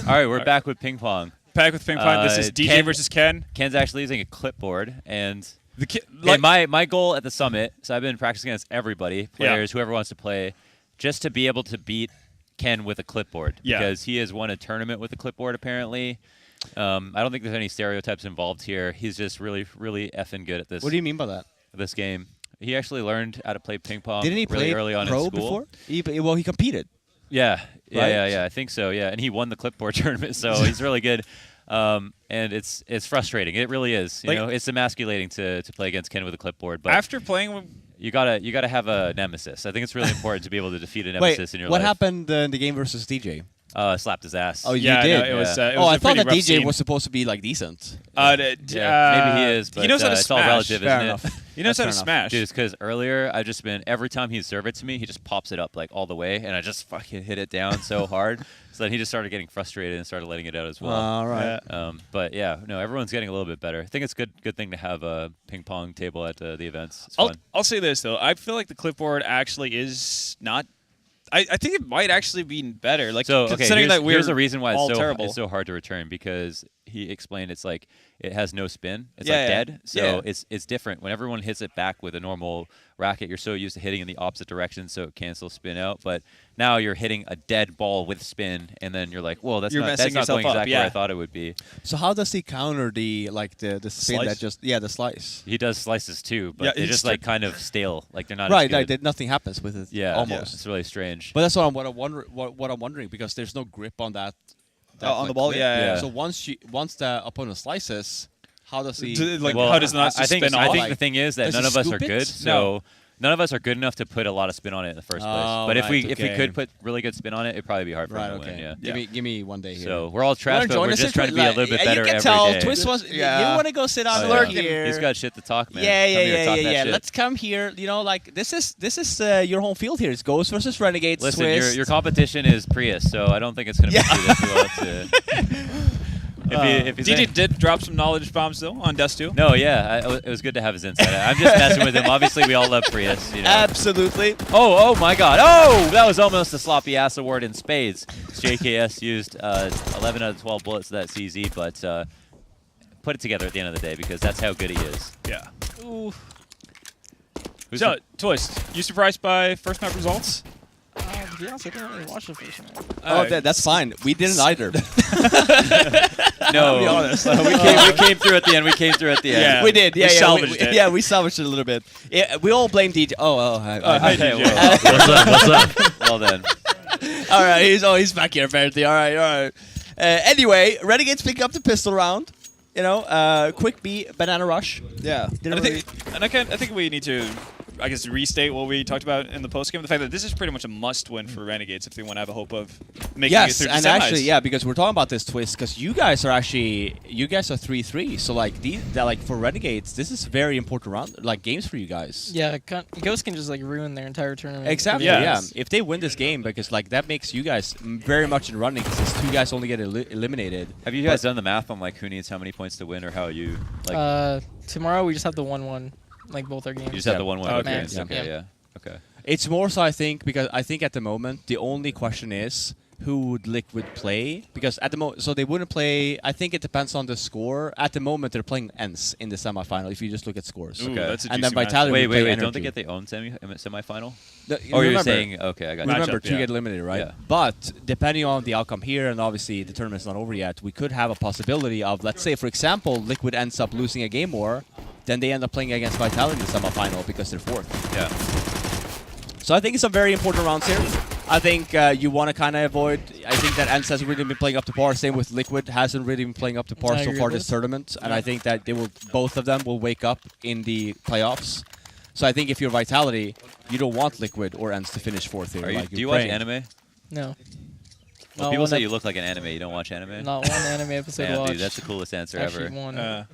right, we're back with ping pong. Back with ping pong. This is DJ versus Ken. Ken's actually using a clipboard, and like, my goal at the summit. So I've been practicing against everybody, players, whoever wants to play, just to be able to beat Ken with a clipboard because he has won a tournament with a clipboard apparently. I don't think there's any stereotypes involved here. He's just really, really effing good at this. What do you mean by that? This game. He actually learned how to play ping pong Didn't he really play early on pro in school. before? Well, he competed. Yeah, Right? I think so. Yeah, and he won the clipboard tournament, so he's really good. And it's frustrating. It really is. You know, it's emasculating to play against Ken with a clipboard. But after playing, you gotta have a nemesis. I think it's really important to be able to defeat a nemesis in your life. What happened in the game versus DJ? Slapped his ass. Oh, you did? No, it was I thought that DJ scene. was supposed to be like decent. Maybe he is, but he knows how to it's smash. all relative, Fair isn't enough. it? He knows how to Fair enough. smash. Dude, it's because earlier I've just been, every time he'd serve it to me, he just pops it up like all the way, and I just fucking hit it down so hard. So then he just started getting frustrated and started letting it out as well. All right. But yeah, no, everyone's getting a little bit better. I think it's good thing to have a ping pong table at the events. It's fun. I'll say this though, I feel like the clipboard actually is not. I think it might actually be better. Like, so considering that here's the reason why all it's terrible. so hard to return, because he explained it's like it has no spin. It's Yeah, like yeah. dead. So Yeah. it's different. When everyone hits it back with a normal racket, you're so used to hitting in the opposite direction, so it cancels spin out. But now you're hitting a dead ball with spin, and then you're like, whoa, that's You're not messing going yourself up, exactly where yeah. I thought it would be. So how does he counter the spin Slice? that just the slice? He does slices too, but Yeah, they're he's just like kind of stale. Like they're not Right, as good. like nothing happens with it. Yeah, almost. It's really strange. But that's what I'm wondering because there's no grip on that. On the ball, clip. yeah. So once the opponent slices, how does he? How does it not I think spin off? I think the thing is that Does none he of us are scoop it? good, so none of us are good enough to put a lot of spin on it in the first place. Oh, But if we right, could put really good spin on it, it'd probably be hard for Right. him to Okay. win. Yeah. Give me one day here. So we're all trash, but we're just trying to be a little bit better You can every tell day. Twist wants. Yeah. You want to go sit on Oh, yeah. here. He's got shit to talk, man. Yeah, Come here, talk that shit. Let's come here. You know, like this is your home field here. It's Ghost versus Renegades. Listen, Twist. your competition is Prius, so I don't think it's going to be too well to. If he's DJ did drop some knowledge bombs though on Dust 2. No, yeah, it was good to have his insight. I'm just messing with him. Obviously, we all love Prius. You know. Absolutely. Oh my God! Oh, that was almost a sloppy ass award in spades. JKS used 11 out of 12 bullets to that CZ, but put it together at the end of the day because that's how good he is. Yeah. Who's So, Twist, you surprised by first map results? To be honest, I didn't really watch the first one. That's fine. We didn't either. no, be honest. we came through at the end. We came through at the end. Yeah. We did. We Yeah, salvaged it. Yeah, we salvaged it a little bit. Yeah, we all blame DJ. Hi, Hi, Okay, DJ. well, what's up? Well then. all right, he's back here apparently. All right. Anyway, Renegades pick up the pistol round. You know, quick B, banana rush. Yeah. Didn't I think we need to, I guess, restate what we talked about in the postgame. The fact that this is pretty much a must-win for Renegades if they want to have a hope of making it Yes, through the and semis. actually, yeah, because we're talking about this Twist, because you guys are 3-3. So like for Renegades, this is very important round, like games for you guys. Yeah, Ghost can just like ruin their entire tournament. Exactly. Yeah. Yeah. If they win this game, because like that makes you guys very much in running, because these two guys only get eliminated. Have you guys done the math on like who needs how many points to win, or how you like? Tomorrow we just have the 1-1, like both our games. You just have the 1-1. Okay. Okay. Max, Okay. yeah. Yeah. Okay. It's more so, I think, because I think at the moment the only question is who would Liquid play, because at the moment, so they wouldn't play. I think it depends on the score. At the moment, they're playing ENS in the semifinal. If you just look at scores, Ooh, Okay. that's a and juicy then Vitality. Wait. would play Don't Energy. they get their own semifinal? The- Oh, you're remember- saying okay. I got you. Remember, Matchup, two yeah. get eliminated, right? Yeah. But depending on the outcome here, and obviously the tournament's not over yet, we could have a possibility of, let's say, for example, Liquid ends up losing a game more, then they end up playing against Vitality in the semifinal because they're fourth. Yeah. So I think it's some very important rounds here. I think you want to kind of avoid. I think that ENS hasn't really been playing up to par. Same with Liquid, hasn't really been playing up to par I so agree far with this this. tournament, and I think that both of them will wake up in the playoffs. So I think if you're Vitality, you don't want Liquid or ENS to finish fourth here. Do like you you're watch praying. anime? No. Well, Not people one say ep- you look like an anime. You don't watch anime? Not one anime episode Damn, watched. dude, that's the coolest answer Actually ever. one.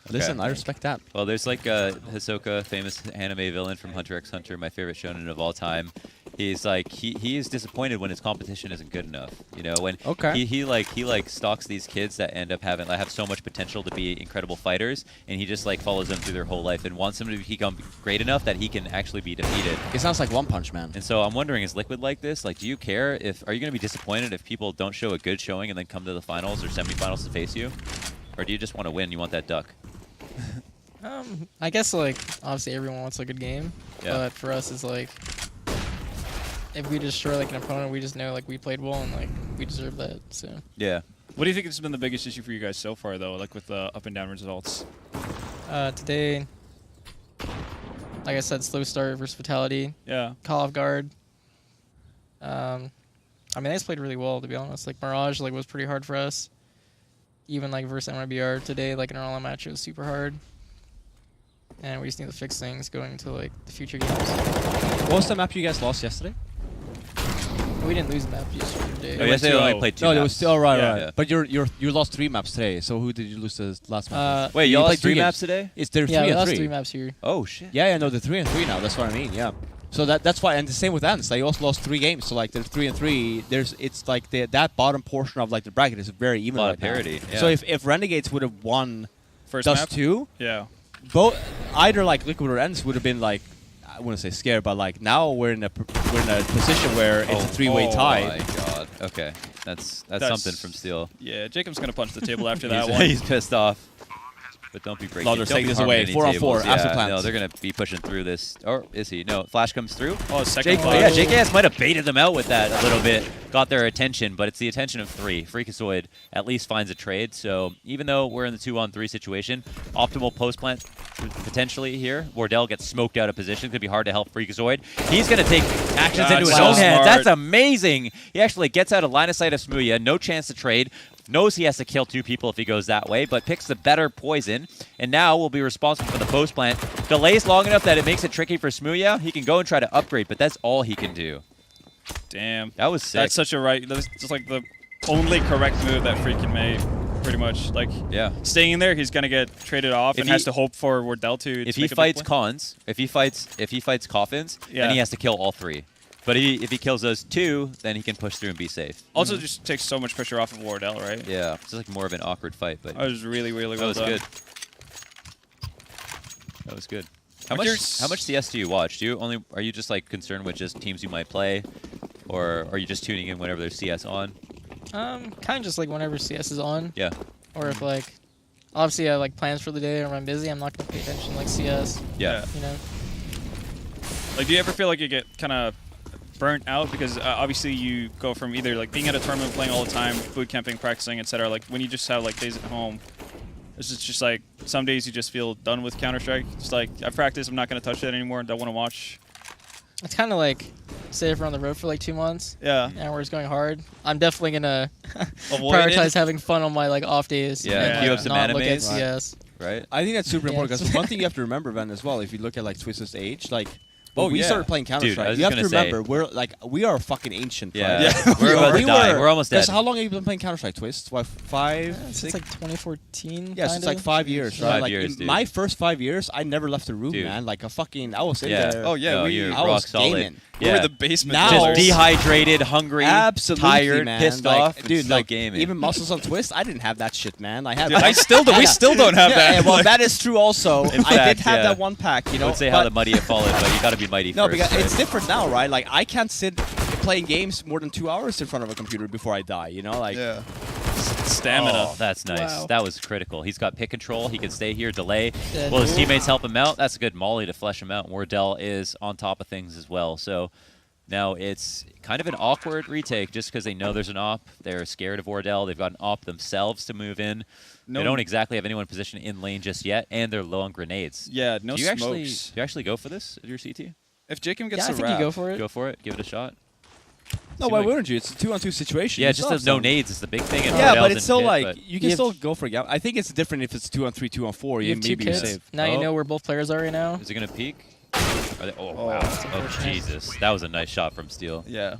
Listen, I respect that. Well, there's like Hisoka, famous anime villain from Hunter x Hunter, my favorite shonen of all time. He's like he is disappointed when his competition isn't good enough. You know, when Okay. he stalks these kids that end up have so much potential to be incredible fighters, and he just like follows them through their whole life and wants them to become great enough that he can actually be defeated. It sounds like One Punch Man. And so I'm wondering, is Liquid like this? Like, do you care are you going to be disappointed if people don't show a good showing and then come to the finals or semifinals to face you, or do you just want to win? You want that duck? I guess like obviously everyone wants a good game, Yeah. but for us it's like if we destroy like an opponent, we just know like we played well and like we deserve that. So Yeah. What do you think has been the biggest issue for you guys so far, though, like with the up and down results? today, like I said, slow start versus Fatality, Yeah. call off guard. I mean, they just played really well, to be honest. Like Mirage like was pretty hard for us. Even like versus MIBR today, like in our online match, it was super hard. And we just need to fix things going into like the future games. What was the map you guys lost yesterday? We didn't lose the map yesterday. Oh, yesterday went only 2-0. played 2 No, maps. it was still right. Yeah. But you lost 3 maps today. So who did you lose the last map? Wait, You y'all played lost 3 two games. maps today? It's there 3 Yeah, we and lost 3. 3 maps here. Oh shit. Yeah, no, they're 3 and 3 now. That's what I mean. Yeah. So that's why, and the same with Ants. They also lost 3 games. So like they're 3 and 3. It's like that bottom portion of like the bracket is very even. A lot right of parity. now. Yeah. So if Renegades would have won First Dust map? 2, Yeah. both either like Liquid or Ents would have been like, I wouldn't say scared, but like now we're in a position where it's a 3-way tie. Oh my god. Okay. That's something from Steel. Yeah, Jacob's going to punch the table after that he's, one. he's pissed off. But don't be breaking. No, they're don't taking be this harming away. any 4-on-4, tables. after Yeah, plans. no, they're gonna be pushing through this. Or is he? No, Flash comes through. Oh, second Oh flash. yeah, JKS might have baited them out with that a little bit, got their attention, but it's the attention of 3. Freakazoid at least finds a trade, so even though we're in the 2-on-3 situation, optimal post plant potentially here. Wardell gets smoked out of position. It's gonna be hard to help Freakazoid. He's gonna take actions That's into his so own hands. smart. That's amazing. He actually gets out of line of sight of Smooya, no chance to trade. Knows he has to kill 2 people if he goes that way, but picks the better poison, and now will be responsible for the post plant. Delays long enough that it makes it tricky for Smooya. He can go and try to upgrade, but that's all he can do. Damn. That was sick. That's such a right. That's just like the only correct move that Freakin made, pretty much. Like, Yeah. staying in there, he's going to get traded off If and he- has to hope for Wardell to If make he a big fights play. cons, if he fights coffins, Yeah. then he has to kill all 3. But if he kills those 2, then he can push through and be safe. Also, just takes so much pressure off of Wardell, right? Yeah, it's like more of an awkward fight, but That was really, really that well was done. good. That was good. How What's much CS do you watch? Are you just like concerned with just teams you might play, or are you just tuning in whenever there's CS on? Kind of just like whenever CS is on, Yeah. or if like, obviously I have like plans for the day or I'm busy, I'm not gonna pay attention to, like CS, Yeah. you know. Like, do you ever feel like you get kind of burnt out? Because obviously you go from either like being at a tournament, playing all the time, boot camping, practicing, etc. Like when you just have like days at home, it's just like some days you just feel done with Counter-Strike. Just like, I practice, I'm not going to touch it anymore, don't want to watch. It's kind of like, say if we're on the road for like 2 months Yeah. and we're just going hard, I'm definitely gonna Avoid prioritize it. having fun on my like off days. Yeah, and, queue like, up some not look at animes. CS. Right. I think that's super Yeah. important because one thing you have to remember, Ben, as well, if you look at like Twisted's age, like when Oh, we yeah. started playing Dude, I Counter-Strike, was you just have to gonna say- remember we are fucking ancient. Yeah. right? Yeah. We're about to We die. were- We're almost dead. Guys, how long have you been playing Counter-Strike, Twist? What, 5, Since 6? like 2014. Yeah, since like 5 years, right? 5 like years, in dude. my first 5 years, I never left the room, Dude. man. Like I was in Yeah. there. Oh, yeah, No, we- you're I rock was solid. gaming. We Yeah. were the basement Now- killers. Just dehydrated, hungry, Absolutely, tired, man. pissed like, off, and dude. still Like gaming. even muscles on Twist, I didn't have that shit, man. I had. Dude, we still don't have yeah, that. yeah, well, Like- that is true. Also, In I fact, did have yeah. that one pack. You know, I would say how but- the mighty have fallen, but you got to be mighty No, first. because right? it's different now, right? Like I can't sit playing games more than 2 hours in front of a computer before I die. You know, like Yeah. Stamina. Oh, that's nice. Wow. That was critical. He's got pick control. He can stay here, delay. Dead. Will his teammates help him out? That's a good molly to flesh him out. Wardell is on top of things as well. So now it's kind of an awkward retake just because they know there's an op. They're scared of Wardell. They've got an op themselves to move in. They don't exactly have anyone positioned in lane just yet, and they're low on grenades. Yeah, no do you smokes. actually go for this at your CT? If Jacob gets Yeah, I the think wrap, you go for it. Go for it. Give it a shot. no, Seem why like- wouldn't you? It's a 2-on-2 situation. Yeah, You just still there's have no some- nades is the big thing. And Yeah, Wardell but it's still doesn't hit, like but- you can You still have- go for it. I think it's different if it's 2-on-3, 2-on-4. You You have 2 maybe you're kits. safe. Now you Oh. know where both players are right now. Is it gonna peek? Are they, oh, Oh, wow! that's Oh unfortunate. Jesus, that was a nice shot from Steel. yeah.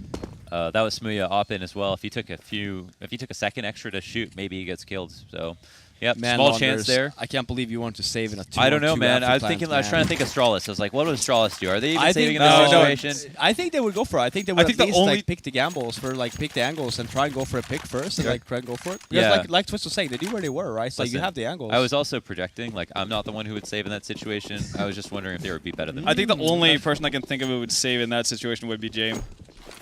That was Smooya op in as well. If he took a second extra to shoot, maybe he gets killed. So Yep, Man small launders. chance there. I can't believe you want to save in a 2-on-2 I don't know, man. I was after thinking. I was trying to think of Strawless. I was like, what would Strawless do? Are they even I saving think in this no, situation? I think they would go for it. I think they would think at the least only- like pick the gambles for like pick the angles and try and go for a pick first and Yeah. like try and go for it. Because Yeah. like Twist was saying, they knew where they were, right? So you Listen, have the angles. I was also projecting. Like, I'm not the one who would save in that situation. I was just wondering if they would be better than me. I think the only person I can think of who would save in that situation would be James.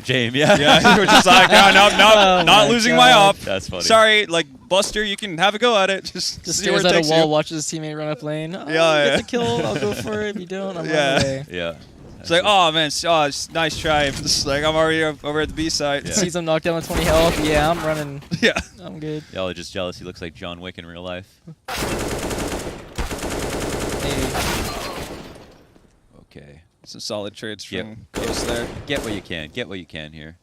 James, yeah. Yeah, we were just like, no, Oh not my losing my God. op. That's funny. Sorry, like Buster, you can have a go at it. Just see where stares it at takes a wall, you. watches his teammate run up lane. Oh, Yeah, get yeah. the kill. I'll go for it. If you don't, I'm Yeah. running away. Yeah. It's like, oh man, it's nice try. It's just like I'm already over at the B side. Yeah. Sees him knocked down with 20 health. Yeah, I'm running. Yeah. I'm good. Y'all are just jealous. He looks like John Wick in real life. Maybe. Okay. Some solid trades Yep. from Ghost there. Get what you can. Get what you can here.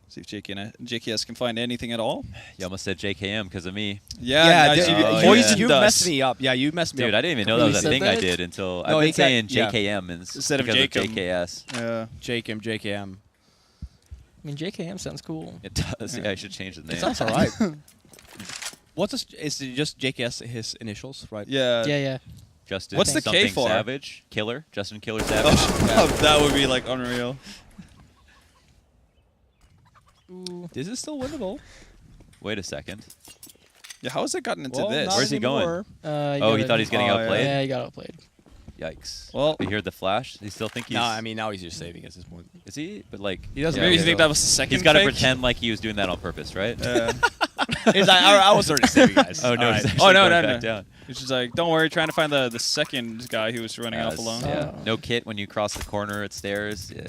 See if JKS can find anything at all. You almost said JKM because of me. Yeah, nice. dude, Oh, Poison you dust. messed me up. Yeah, you messed me Dude, up. I didn't even know You that was a said thing I that? did until No, I've been he said- saying yeah. JKM Instead of because Jacob. JKS. Yeah. JKM. I mean, JKM sounds cool. It does. Yeah, I should change the name. It sounds alright. Is it just JKS his initials, right? Yeah. Yeah. Justin What's the K something for? Savage? Killer? Justin Killer Savage? Oh, that would be like unreal. Ooh. This is still winnable. Wait a second. Yeah, how has it gotten into Well, this? not Where's he going? anymore. Oh, he thought he's getting Oh, outplayed? Yeah, he got outplayed. Yikes. Well- you heard the flash? You still think he's... No, I mean now he's just saving at this point. Is he? But like... He doesn't yeah, Maybe you okay, think though. that was the second He's got to fake? pretend like he was doing that on purpose, right? I was already saving, guys. Oh, no, All he's right. actually Oh, no, going no, back no. down. It's just like, don't worry, trying to find the second guy who was running off alone. Yeah. Oh. No kit when you cross the corner at stairs. Yeah.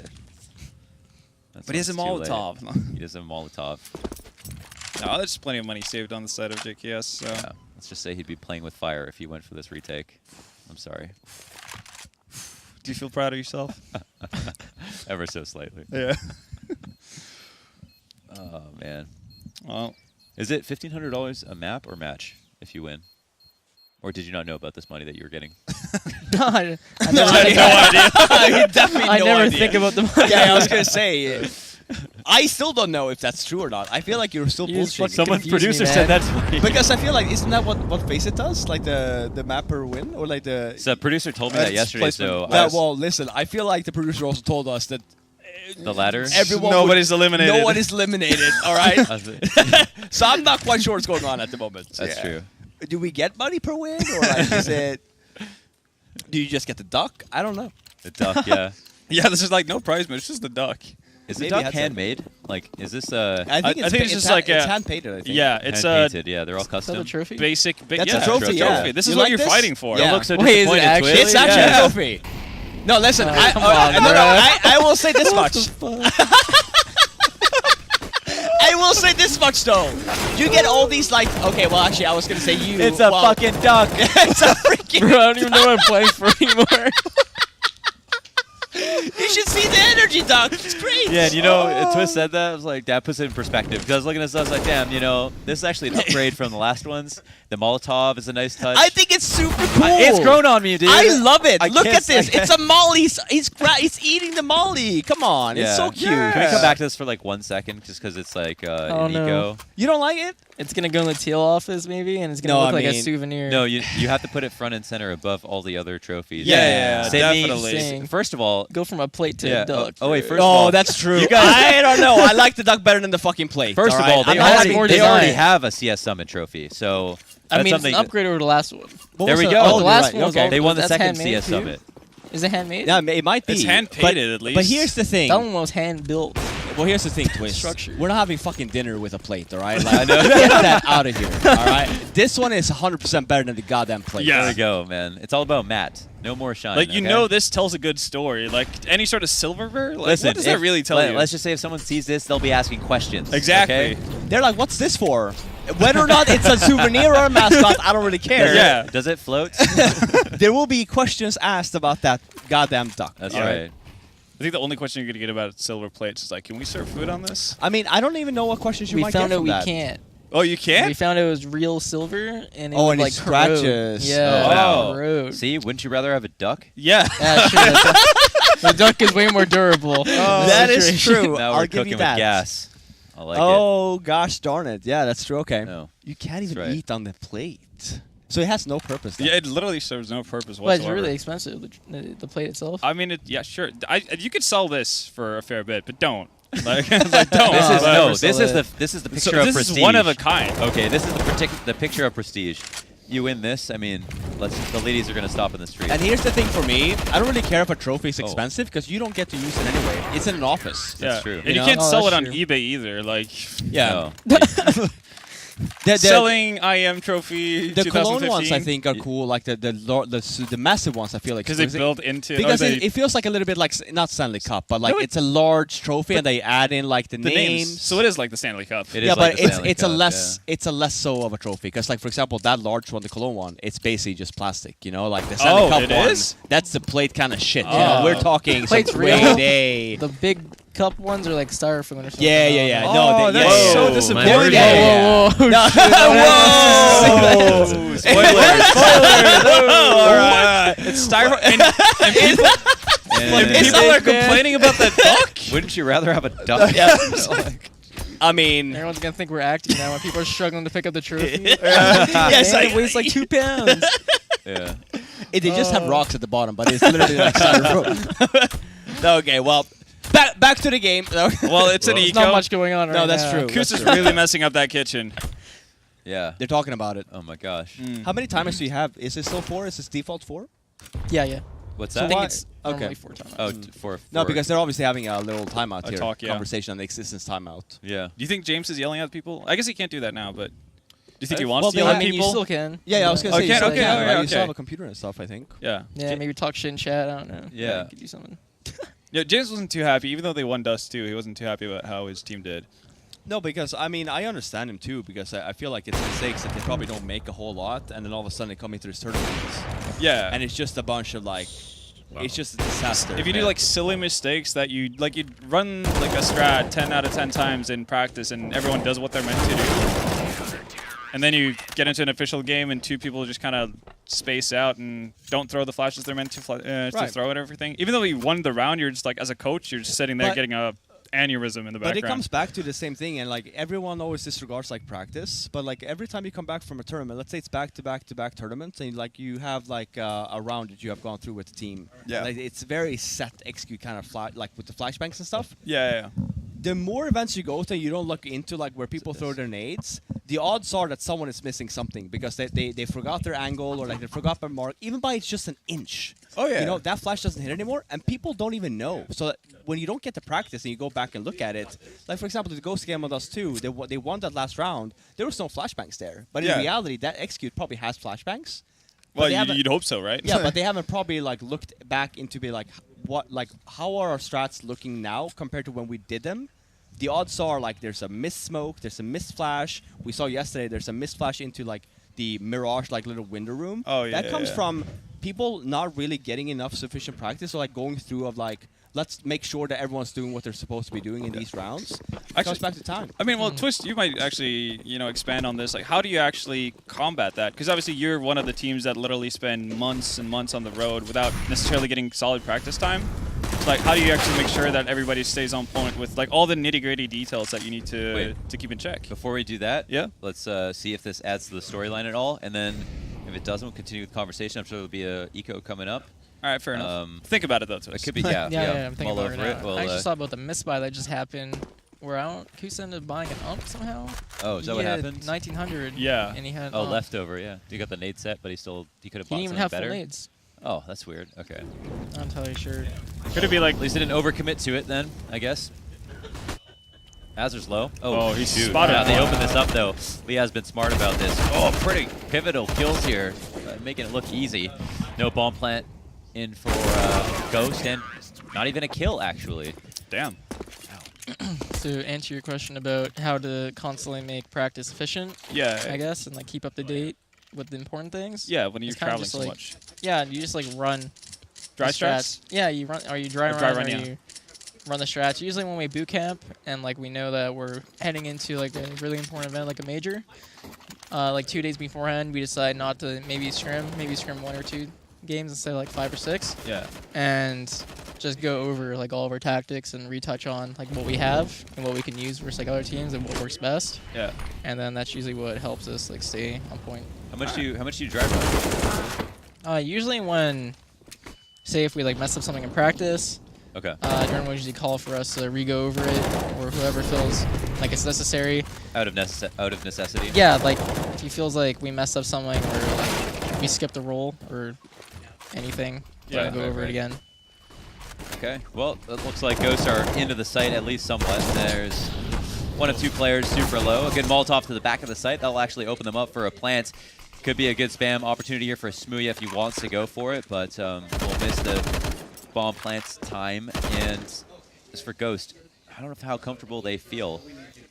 That's But he has a too late. Molotov. He does have a Molotov. No, there's plenty of money saved on the side of JKS. So. Yeah. Let's just say he'd be playing with fire if he went for this retake. I'm sorry. Do you feel proud of yourself? Ever so slightly. Yeah. Oh, man. Well, Is it $1,500 a map or match if you win? Or did you not know about this money that you were getting? I I never, had no idea. I definitely I no never idea. think about the money. Yeah, I was gonna say. I still don't know if that's true or not. I feel like you're still You just bullshitting. fucking Someone's confused me, producer man. said that's funny. Because I feel like isn't that what Faceit does? Like the map per win or like the. So producer told me that That's yesterday, placement. so Yeah, I was- well, listen. I feel like the producer also told us that the ladder. everyone nobody's eliminated. No one is eliminated. All right. I was like, So I'm not quite sure what's going on at the moment. That's true. Do we get money per win or like is it? Do you just get the duck? I don't know. The duck, yeah. Yeah, this is like no prize money. It's just the duck. Is the Maybe duck had some- handmade? Like, is this I think I think it's just like it's a- hand painted. I think. Yeah, it's hand painted? Yeah, they're all Is that custom. a trophy? basic. That's yeah, a trophy. Yeah. This You is what like you're this? fighting for. Yeah. Don't look so Wait, is it disappointed, actually? Twitch. It's actually Yeah. a trophy. No, listen. come on, no, bro. I will say this much. What the fuck? I will say this much though. You get all these like. Okay, well actually, I was gonna say you. It's a well, fucking duck. It's a freaking. Bro, I don't even know what I'm playing for anymore. You should see the energy, duck. It's great. Yeah, and you know, Twist said that. I was like, that puts it in perspective. Because I was looking at this, I was like, damn, you know, this is actually an upgrade from the last ones. The Molotov is a nice touch. I think it's super cool. It's grown on me, dude. I love it. I Look can't at this. say- It's a molly. He's eating the molly. Come on. It's Yeah. so cute. Yeah. Can we come back to this for like 1 second, just because it's like Oh, an no. eco? You don't like it? It's gonna go in the teal office maybe, and it's gonna No, look I like a mean- souvenir. No, you have to put it front and center above all the other trophies. Yeah, Send me- definitely. First of all, Go from a plate to yeah. a duck. Oh, wait, first of all, that's true. You guys- I don't know. I like the duck better than the fucking plate. First of all, I'm they not already, being more they already design. have a CS Summit trophy, so I that's mean, it's something. an upgrade over the last one. What There was we the- go. Oh, the you're last right. one was Okay. all- They won the that's second handmade, CS too? Summit. Is it handmade? Yeah, it might be. It's hand but- painted at least. But here's the thing. That one was hand built. Well, here's the thing, Twist. Structure. We're not having fucking dinner with a plate, all right? Like, get that out of here, all right? This one is 100% better than the goddamn plate. Yeah. There we go, man. It's all about Matt. No more shine. Like, you okay? know this tells a good story. Like, any sort of silverware? Like, Listen, what does that really tell you? Let's just say if someone sees this, they'll be asking questions. Exactly. Okay? They're like, what's this for? Whether or not it's a souvenir or a mascot, I don't really care. Yeah. Does it float? There will be questions asked about that goddamn duck. That's Yeah. right. I think the only question you're going to get about silver plates is like, can we serve food on this? I mean, I don't even know what questions you We might found get out from we that. can't. Oh, you can't? We found it was real silver, and it Oh, would, and it like corrode. scratches. Yeah, Oh, wow. corrode. See, wouldn't you rather have a duck? Yeah. Yeah, sure. The duck is way more durable. That is Situation. true. Now I'll we're give cooking you with that. gas. I like Oh gosh darn it! Yeah, that's true. Okay, No, you can't that's even right. eat on the plate, so it has no purpose. Then. Yeah, it literally serves no purpose But it's whatsoever. really expensive. The plate itself. I mean, yeah, sure. You could sell this for a fair bit, but don't. Like, like don't. This is I'll no. never This sell is it. this is the So picture of this prestige. is one of a kind. Okay, this is the picture of prestige. You win this, I mean, the ladies are gonna stop in the street. And here's the thing for me, I don't really care if a trophy is Oh. expensive because you don't get to use it anyway. It's in an office. That's Yeah. true. And you, You know? can't Oh, sell it that's on true. eBay either. Like Yeah. No. selling IM trophy The 2015 Cologne ones I think are cool, like the massive ones I feel like because they built into because oh, it feels like a little bit like not Stanley Cup, but like No, it's a large trophy and they add in like the the names. So it is like the Stanley Cup. It is Yeah, like but the Stanley it's a Cup, less it's a less so of a trophy because like for example that large one, the Cologne one, it's basically just plastic, you know, like the Stanley Oh, Cup it one. is? That's the plate kind of shit. Oh. We're talking Plate's some real. grade A. The big cup ones are like styrofoam or something. Yeah, yeah, yeah. Oh, No, they, that's yeah, so yeah. disappointing. Yeah, yeah, yeah. No. Whoa! Spoilers! All right. It's styrofoam. And people, And people are complaining about the duck. wouldn't you rather have a duck? Yeah. I mean, Everyone's gonna think we're acting now when people are struggling to pick up the trophy. yes, Man, it weighs like 2 pounds. Yeah. they just have rocks at the bottom, but it's literally like styrofoam. Okay, well, back to the game. Well, it's an Well, There's eco. not much going on right No, that's now. true. Kus is really messing up that kitchen. Yeah. They're talking about it. Oh my gosh. How many timers do you have? Is it still 4? Is this default 4? Yeah, yeah. What's So that? I think why- it's okay. normally 4 times. Oh, for No, because they're obviously having a little timeout A here. talk, yeah. Conversation on the existence timeout. yeah. Do you think James is yelling at people? I guess he can't do that now, but do you think he Well, wants to they yell have- at I mean, people? you still can. Yeah, I was gonna say. Okay, you still okay, can, okay, right? You okay. still have a computer and stuff, I think. Yeah. Yeah, maybe talk shit in chat. I don't know. Yeah. You could do something. Yeah, James wasn't too happy, even though they won Dust too. He wasn't too happy about how his team did. No, because I mean I understand him too because I feel like it's mistakes that they probably don't make a whole lot, and then all of a sudden they come into this tournament, Yeah. and it's just a bunch of like, it's just a disaster. If you do man. like silly mistakes that you'd run like a strat 10 out of 10 times in practice and everyone does what they're meant to do. And then you get into an official game and two people just kind of space out and don't throw the flashes they're meant to, to Right. throw at everything. Even though you won the round, you're just like, as a coach, you're just sitting there But- getting a aneurysm in the But background. it comes back to the same thing, and like everyone always disregards like practice. But like every time you come back from a tournament, let's say it's back to back tournaments, and like you have like a round that you have gone through with the team. Yeah. Like it's very set execute kind of like with the flashbangs and stuff. Yeah. The more events you go to, you don't look into like where people throw their nades. The odds are that someone is missing something because they forgot their angle or like they forgot their mark, even by it's just an inch. Oh, yeah. You know that flash doesn't hit anymore, and people don't even know. So that when you don't get to practice and you go back and look at it, like for example, the Ghost game on us too, they won that last round. There was no flashbangs there, but Yeah. in reality, that execute probably has flashbangs. But Well, they haven't- you'd hope so, right? yeah, but they haven't probably like looked back into be like what like how are our strats looking now compared to when we did them. The odds are like there's a missed smoke, there's a missed flash. We saw yesterday there's a missed flash into like the Mirage like little window room. Oh, yeah, That comes yeah. from people not really getting enough sufficient practice or like going through of like let's make sure that everyone's doing what they're supposed to be doing in these rounds. It Actually- comes back to time. I mean, well, Twist, you might actually, expand on this. Like, how do you actually combat that? Because obviously, you're one of the teams that literally spend months and months on the road without necessarily getting solid practice time. So, like, how do you actually make sure that everybody stays on point with like all the nitty-gritty details that you need to keep in check? Before we do that, Yeah. let's see if this adds to the storyline at all, and then if it doesn't, we'll continue with the conversation. I'm sure there'll be a eco coming up. All right, fair enough. Think about it though, It Twist. could be, yeah. Yeah, I'm thinking mull about it over right now. Well, I actually saw about the misbuy that just happened where Kusa ended up buying an ump somehow. oh, is that He what had happened? 1900. Yeah. And he had an Oh, ump. leftover, yeah. He got the nade set, but he could have He bought didn't even something have better. full nades. Oh, that's weird. Okay. I'm entirely sure. Could it be like? At least he didn't overcommit to it then, I guess. Azur's low. Oh, he's shoot. spotted Yeah, they one. opened this up, though. Lee has been smart about this. Oh, pretty pivotal kills here, making it look easy. No bomb plant in for Ghost, and not even a kill, actually. Damn. To answer your question about how to constantly make practice efficient, Yeah. I guess, and like keep up to date with the important things. Yeah, when you're It's kinda traveling just so like- much. Yeah, you just like run Dry the strats? Yeah, you run or you dry Or run, dry run, yeah. you run the strats. Usually when we boot camp and like we know that we're heading into like a really important event like a major, like 2 days beforehand we decide not to maybe scrim 1 or 2 games instead of like 5 or 6, Yeah. and just go over like all of our tactics and retouch on like what we have and what we can use versus like other teams and what works best. Yeah. And then that's usually what helps us like stay on point. How much do you drive on? Usually when, say if we like mess up something in practice, Okay. Darren will usually call for us to re-go over it, or whoever feels like it's necessary. Out of necessity. Yeah, like if he feels like we messed up something or like we skipped a roll or anything, Yeah, go over it again. Okay. Well, it looks like Ghosts are into the site at least somewhat. There's one of two players super low. A good Molotov to the back of the site. That'll actually open them up for a plant. Could be a good spam opportunity here for Smooya if he wants to go for it, but we'll miss the bomb plant's time. And as for Ghost, I don't know how comfortable they feel.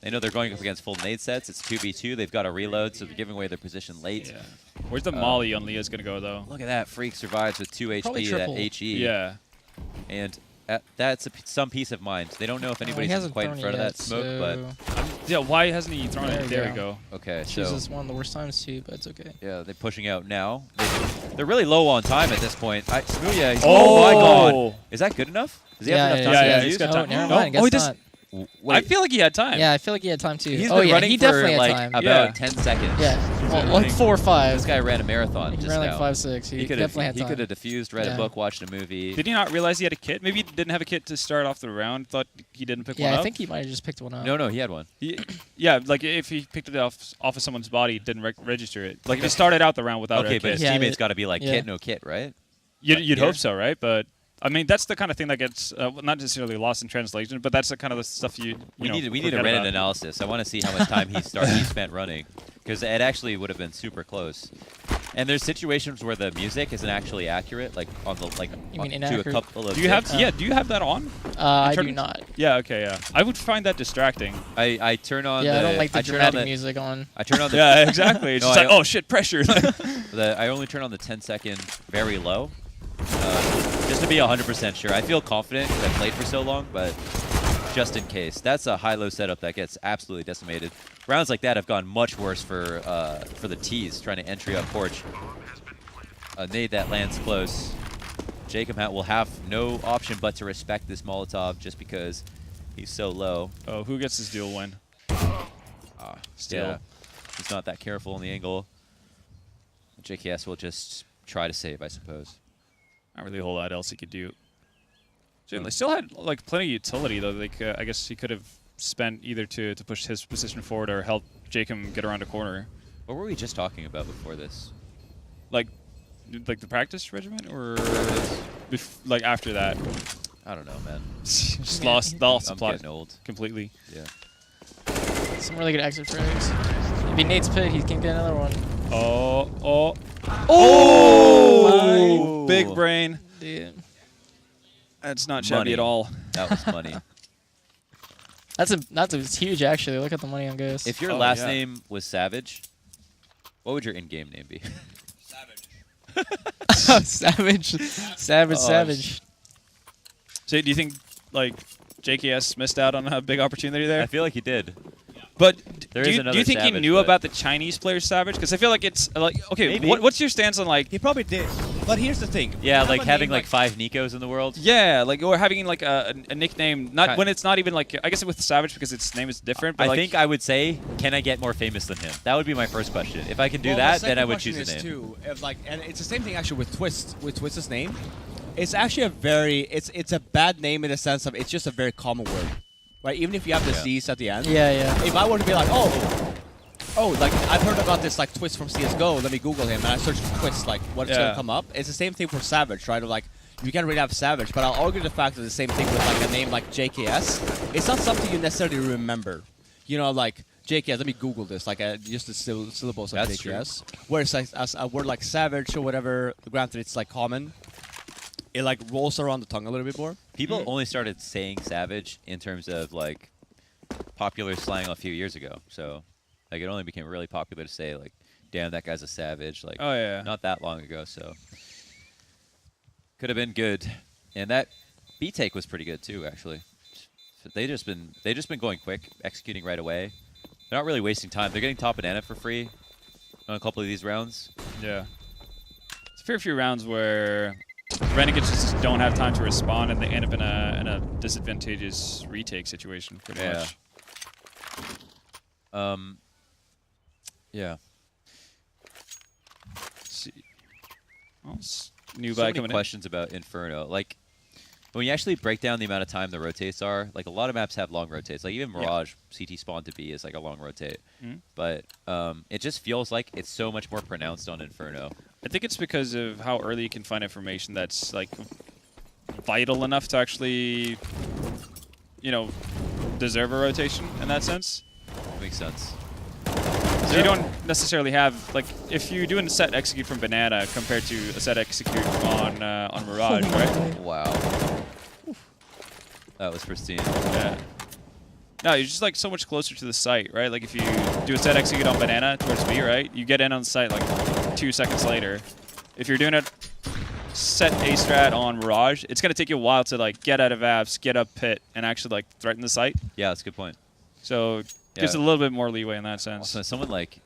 They know they're going up against full nade sets. It's 2v2. They've got a reload, so they're giving away their position late. Yeah. Where's the molly on Leah's going to go, though? Look at that. Freak survives with 2 Probably HP at triple. HE. Yeah. And that's some peace of mind. They don't know if He anybody's hasn't quite in thrown front it of that yet, smoke, but Yeah, why hasn't he thrown it? There we go. go. okay, Chooses so is one of the worst times too, but it's okay. yeah, they're pushing out now. They're really low on time at this point. Smooya, oh my god. Is that good enough? Does he have enough time yeah, to he's use? got Oh, time. never No. mind. Guess Oh, he does. not. I feel like he had time. Yeah, I feel like he had time too. He's oh been yeah, running he for definitely like had time. about Yeah. 10 seconds. Yeah, well, like 4 or 5. This guy ran a marathon He just ran like now. 5-6. He definitely had he time. could have diffused, read a Yeah. book, watched a movie. Did he not realize he had a kit? Maybe he didn't have a kit to start off the round. Thought he didn't pick one Yeah, up. I think he might have just picked one up. No, he had one. Yeah, like if he picked it off of someone's body, didn't register it. Like if he started out the round without Okay, a but kit. his Yeah, teammates it- got to be like yeah. kit, no kit, right? You'd Yeah. hope so, right? But I mean, that's the kind of thing that gets not necessarily lost in translation, but that's the kind of the stuff we need a forget Reddit about. analysis. I want to see how much time he spent running, because it actually would have been super close. And there's situations where the music isn't actually accurate, like on the You mean to a inaccurate? couple of. Do you have? tips. Yeah. Do you have that on? I do Turn- not. Yeah. Okay. Yeah. I would find that distracting. I turn on. Yeah, the, I don't like the turn on dramatic the, music on. I turn on the. Yeah. Exactly. It's No, just like, I- oh shit, pressure. I only turn on the 10-second very low, just to be 100% sure. I feel confident because I played for so long, but just in case. That's a high-low setup that gets absolutely decimated. Rounds like that have gone much worse for the T's trying to entry up porch. A nade that lands close. Jacob will have no option but to respect this Molotov just because he's so low. Oh, who gets this duel win? Still. Yeah, he's not that careful in the angle. JKS will just try to save, I suppose. Not really a whole lot else he could do. They still had like plenty of utility though. Like I guess he could have spent either to push his position forward or help Jacob get around a corner. What were we just talking about before this? Like the practice regiment, or like after that? I don't know, man. Just lost the I'm plot getting old. completely. Yeah. Some really good exit frags. If he nades pit, he can get another one. Oh! Oh! Big brain. Dude. That's not shabby Money. at all. That was money. That's huge actually. Look at the money on Ghost. If your Oh, last yeah. name was Savage, what would your in-game name be? Savage. Savage. So do you think like JKS missed out on a big opportunity there? I feel like he did. But There do is you another think he Savage, knew but- about the Chinese player Savage? Because I feel like it's like okay. Maybe. What's your stance on like He probably did. But here's the thing. Yeah, Have like a having name like 5 Nikos in the world. yeah, like or having like a nickname not Ki- when it's not even like I guess with Savage because its name is different. But I like, think I would say, can I get more famous than him? That would be my first question. If I can do Well, that, the then I second would question choose a is name. Too, if like, and it's the same thing actually with Twist's name. It's actually it's a bad name in the sense of it's just a very common word, right? Even if you have the Yeah. C's at the end. Yeah. If I were to be like, oh, like I've heard about this like Twist from CS:GO. Let me Google him, and I search for Twist, like what's Yeah. gonna come up? It's the same thing for Savage, right? Of like you can't really have Savage, but I'll argue the fact that the same thing with like a name like JKS. It's not something you necessarily remember. You know, like JKS. Let me Google this, like just the syllables of That's JKS. Whereas like, as a word like Savage or whatever, granted it's like common. It like rolls around the tongue a little bit more. People only started saying Savage in terms of like popular slang a few years ago. So like it only became really popular to say like, damn, that guy's a savage. Like oh yeah. not that long ago. So could have been good. And that B take was pretty good too, actually. So they just been going quick, executing right away. They're not really wasting time. They're getting top banana for free on a couple of these rounds. Yeah. It's a fair few rounds where Renegades just don't have time to respond, and they end up in a disadvantageous retake situation, pretty much. Yeah. Let's see. Well, new So guy many coming questions about Inferno. Like, when you actually break down the amount of time the rotates are, like a lot of maps have long rotates. Like even Mirage CT spawn to B is like a long rotate. But it just feels like it's so much more pronounced on Inferno. I think it's because of how early you can find information that's like vital enough to actually, you know, deserve a rotation in that sense. Makes sense. So you don't necessarily have, like, if you do a set execute from Banana compared to a set execute on Mirage, right? Wow. That was pristine. Yeah. No, you're just like so much closer to the site, right? Like if you do a set execute on Banana towards B, right? You get in on the site like 2 seconds later. If you're doing a set A strat on Mirage, it's gonna take you a while to like get out of apps, get up pit, and actually like threaten the site. Yeah, that's a good point. So it gives it a little bit more leeway in that sense. Also, someone like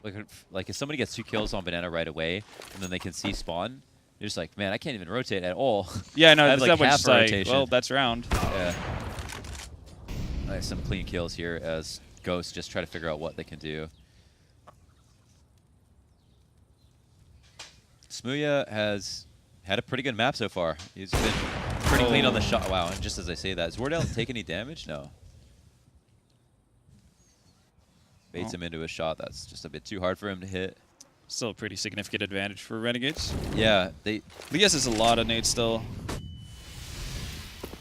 if somebody gets 2 kills on Banana right away, and then they can see spawn, you're just like, man, I can't even rotate at all. Yeah, no, I have, that's like, not half a like, rotation. well, that's round. Yeah. Nice, some clean kills here as Ghosts just try to figure out what they can do. Smooya has had a pretty good map so far. He's been pretty clean on the shot. Wow, and just as I say that, does Wardell take any damage? No. Baits him into a shot that's just a bit too hard for him to hit. Still a pretty significant advantage for Renegades. Yeah, Lias has a lot of nades still.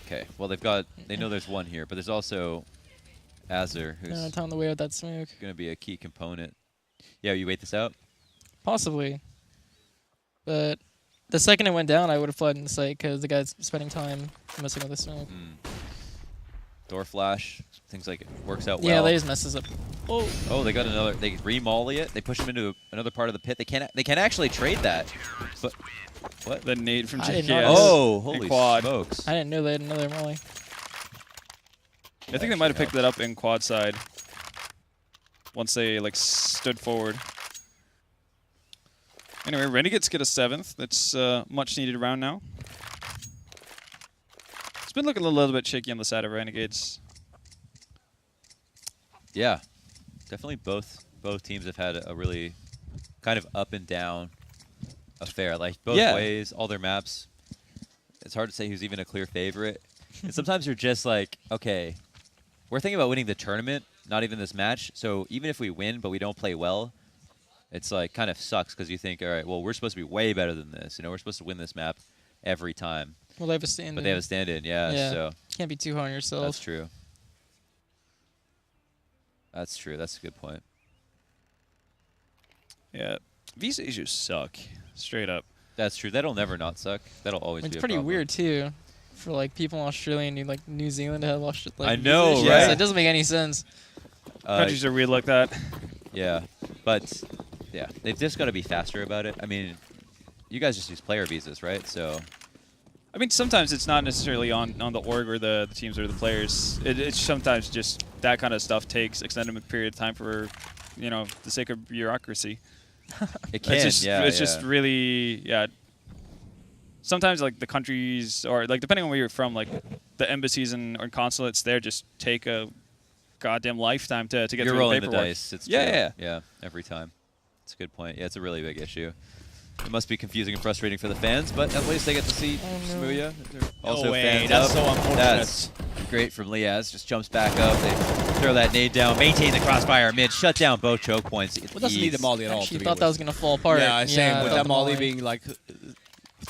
Okay, well they know there's one here, but there's also Azur, who's on the way with that smoke. going to be a key component. Yeah, you wait this out? Possibly. But the second it went down, I would have fled in the site because the guy's spending time messing with the smoke. Door flash, things like it works out well. Yeah, they just messes up. Oh, they got another. They re-molly it. They push him into another part of the pit. They can actually trade that. But what? The nade from I didn't JKS. notice. Oh, holy quad. smokes! I didn't know they had another molly. I think they might have picked that up in quad side once they like stood forward. Anyway, Renegades get a 7th. That's much needed round now. It's been looking a little bit shaky on the side of Renegades. Yeah, definitely both teams have had a really kind of up and down affair. Like both ways, all their maps. It's hard to say who's even a clear favorite. And sometimes you're just like, okay, we're thinking about winning the tournament, not even this match. So even if we win, but we don't play well, it's like kind of sucks because you think, all right, well, we're supposed to be way better than this. You know, we're supposed to win this map every time. Well, they have a stand-in. But they have a stand-in, yeah. So can't be too hard on yourself. that's true. That's true. That's a good point. Yeah, visa issues suck, straight up. That's true. That'll never not suck. That'll always It's be a pretty problem. weird too, for like people in Australia and like New Zealand to have like I visa know, issues. right? It doesn't make any sense. Countries are weird like that. Yeah, but yeah, they've just got to be faster about it. I mean, you guys just use player visas, right? So I mean, sometimes it's not necessarily on the org or the teams or the players. It's sometimes just that kind of stuff takes extended period of time for, you know, the sake of bureaucracy. it can, It's yeah. just really, sometimes like the countries or like depending on where you're from, like the embassies or consulates there just take a goddamn lifetime to get You're through rolling the the paperwork. dice. It's Yeah, true. Yeah, every time. It's a good point. Yeah, it's a really big issue. It must be confusing and frustrating for the fans, but at least they get to see Smooya. Also fans that's up. so unfortunate. That's great from Liaz. Just jumps back up. They throw that nade down, maintain the crossfire mid, shut down both choke points. Well, doesn't need the molly at all. Actually, to thought begin that was with. gonna fall apart. Yeah, same. I With thought that the molly being like.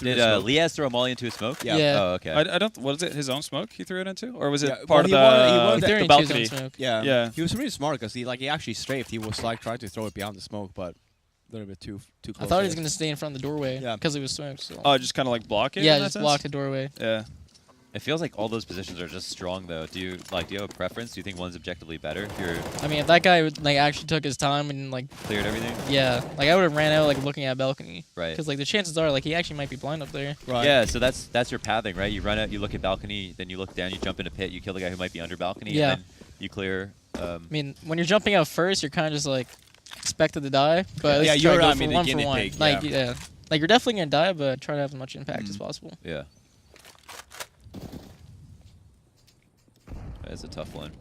Did Liaz throw a molly into a smoke? Yeah. Yeah. Oh, okay. I don't. Was it his own smoke he threw it into, or was it Yeah, part well, of he wanted the to- He balcony? smoke. Yeah. Yeah. He was really smart because he actually strafed. He was like trying to throw it beyond the smoke, but a little bit too close. I thought to he was it. gonna stay in front of the doorway Yeah. because it was smoked. So. Oh, just kind of like block it. yeah, in that just sense? block the doorway. Yeah. It feels like all those positions are just strong, though. Do you have a preference? Do you think one's objectively better if you're I mean, if that guy like actually took his time and like, cleared everything? yeah, like I would have ran out like looking at balcony. Right. Because like the chances are like he actually might be blind up there. Right. Yeah, so that's your pathing, right? You run out, you look at balcony, then you look down, you jump into pit, you kill the guy who might be under balcony, Yeah. and then you clear. I mean, when you're jumping out first, you're kind of just like expected to die. But at Yeah, least try you're, to go I for mean, the one guinea for one. pig, Like yeah. Like, you're definitely going to die, but try to have as much impact as possible. Yeah. That's a tough one.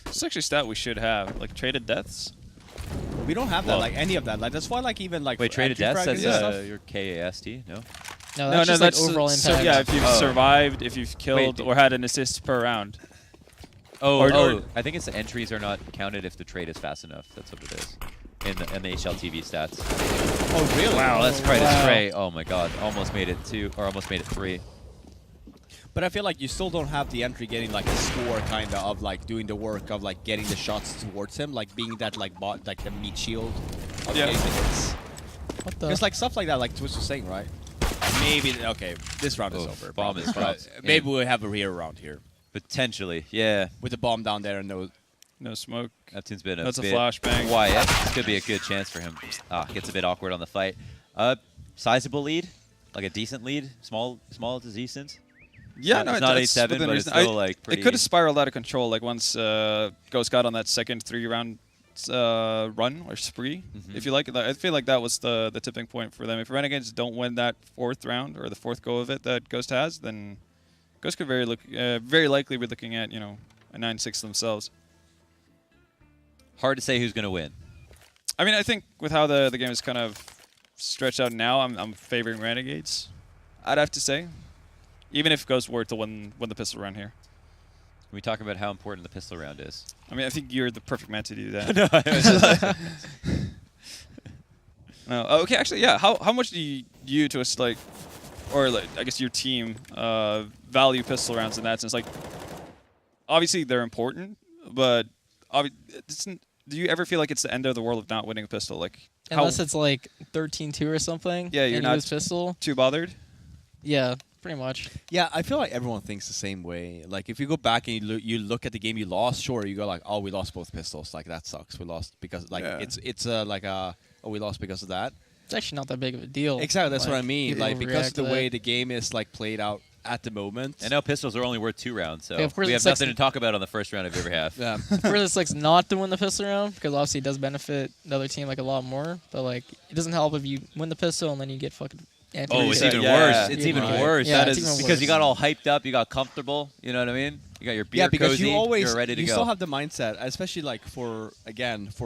It's actually a stat we should have, like traded deaths. We don't have that, Well- like any of that. Like that's why, like even like Wait, for traded entry deaths? fragments That's and stuff. your KAST? No? No, that's just like overall impact. So yeah, if you've Oh. survived, if you've killed, Wait, or had an assist per round. Oh, I think it's the entries are not counted if the trade is fast enough. That's what it is. In the HLTV stats. Oh really? Wow, that's quite wow. a stray. Oh my god, almost made it 2, or almost made it 3. But I feel like you still don't have the entry getting like a score kind of like doing the work of like getting the shots towards him, like being that like bot, like the meat shield of Yeah. getting the hits. What the? Because like stuff like that, like Twist was saying, right? Maybe okay, this round is Oof, over. bomb probably, is but dropped maybe in. we'll have a rear round here Potentially, yeah. with the bomb down there and no. No smoke. Neptune's been a That's a bit flashbang. quiet. This could be a good chance for him. Gets a bit awkward on the fight. Sizable lead, like a decent lead, small to decent. Yeah, It's not 8-7, within but it's reason. still like pretty. It could have spiraled out of control, like once Ghost got on that second 3-round run or spree, if you like. I feel like that was the tipping point for them. If Renegades don't win that 4th round or the 4th go of it that Ghost has, then Ghost could very likely be looking at a 9-6 themselves. Hard to say who's gonna win. I mean, I think with how the game is kind of stretched out now, I'm favoring Renegades. I'd have to say, even if Ghost were to win the pistol round here. We talk about how important the pistol round is. I mean, I think you're the perfect man to do that. No. Okay, actually, yeah. How much do you to us like, or like, I guess your team value pistol rounds in that sense? Like, obviously they're important, but do you ever feel like it's the end of the world of not winning a pistol? Like, Unless it's like 13-2 or something. Yeah, you're and you not lose pistol. too bothered? Yeah, pretty much. Yeah, I feel like everyone thinks the same way. Like if you go back and you look at the game you lost, sure, you go like, oh, we lost both pistols. Like that sucks. We lost because like Yeah. it's like we lost because of that. It's actually not that big of a deal. Exactly, that's what I Like, mean. people Like because overreact of the to way that. the game is like played out at the moment. And now pistols are only worth 2 rounds, so Yeah, of course we have it's like nothing to talk about on the first round of every half. Yeah. For this like not to win the pistol round, because obviously it does benefit the other team like a lot more. But like it doesn't help if you win the pistol and then you get fucking anti. Oh, it's Yeah, even yeah. worse. It's Yeah, even right. worse. Yeah, That it's is even because you worse. got all hyped up, you got comfortable. You know what I mean? You got your beer Yeah, because cozy, you always you're ready to you go. still have the mindset, especially like for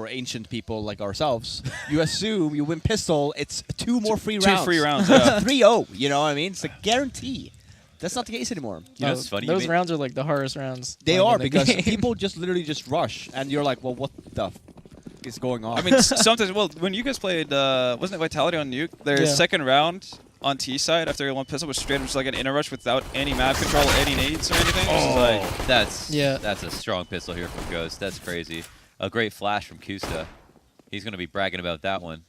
ancient people like ourselves. You assume you win pistol, it's 2 more free rounds. 2 free rounds. Yeah. 3-0. You know what I mean? It's a guarantee. That's not the case anymore. You know, it's funny. Those you rounds are like the hardest rounds. They like, are in the because game. people just literally just rush, and you're like, well, what the is going on? I mean, sometimes. Well, when you guys played, wasn't it Vitality on Nuke? Their Yeah. second round on T side after one pistol was straight up just like an inner rush without any map control, any nades or anything. It was just like, that's a strong pistol here from Ghost. That's crazy. A great flash from Kusta. He's going to be bragging about that one.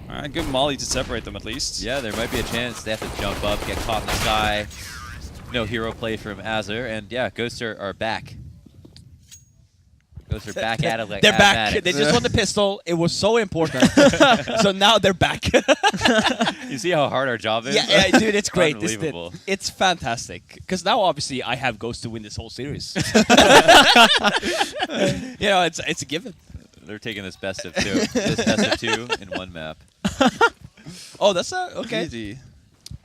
all right, good molly to separate them at least. Yeah, there might be a chance. They have to jump up, get caught in the sky. No hero play from Azur, and yeah, Ghosts are back. Ghosts are back at it like they're back. asthmatics. They just won the pistol. It was so important. So now they're back. You see how hard our job is? yeah, dude, it's great. Unbelievable. It's fantastic. Because now, obviously, I have Ghost to win this whole series. You know, it's a given. They're taking this best of 2. This best of 2 in 1 map. Oh, that's okay. Easy.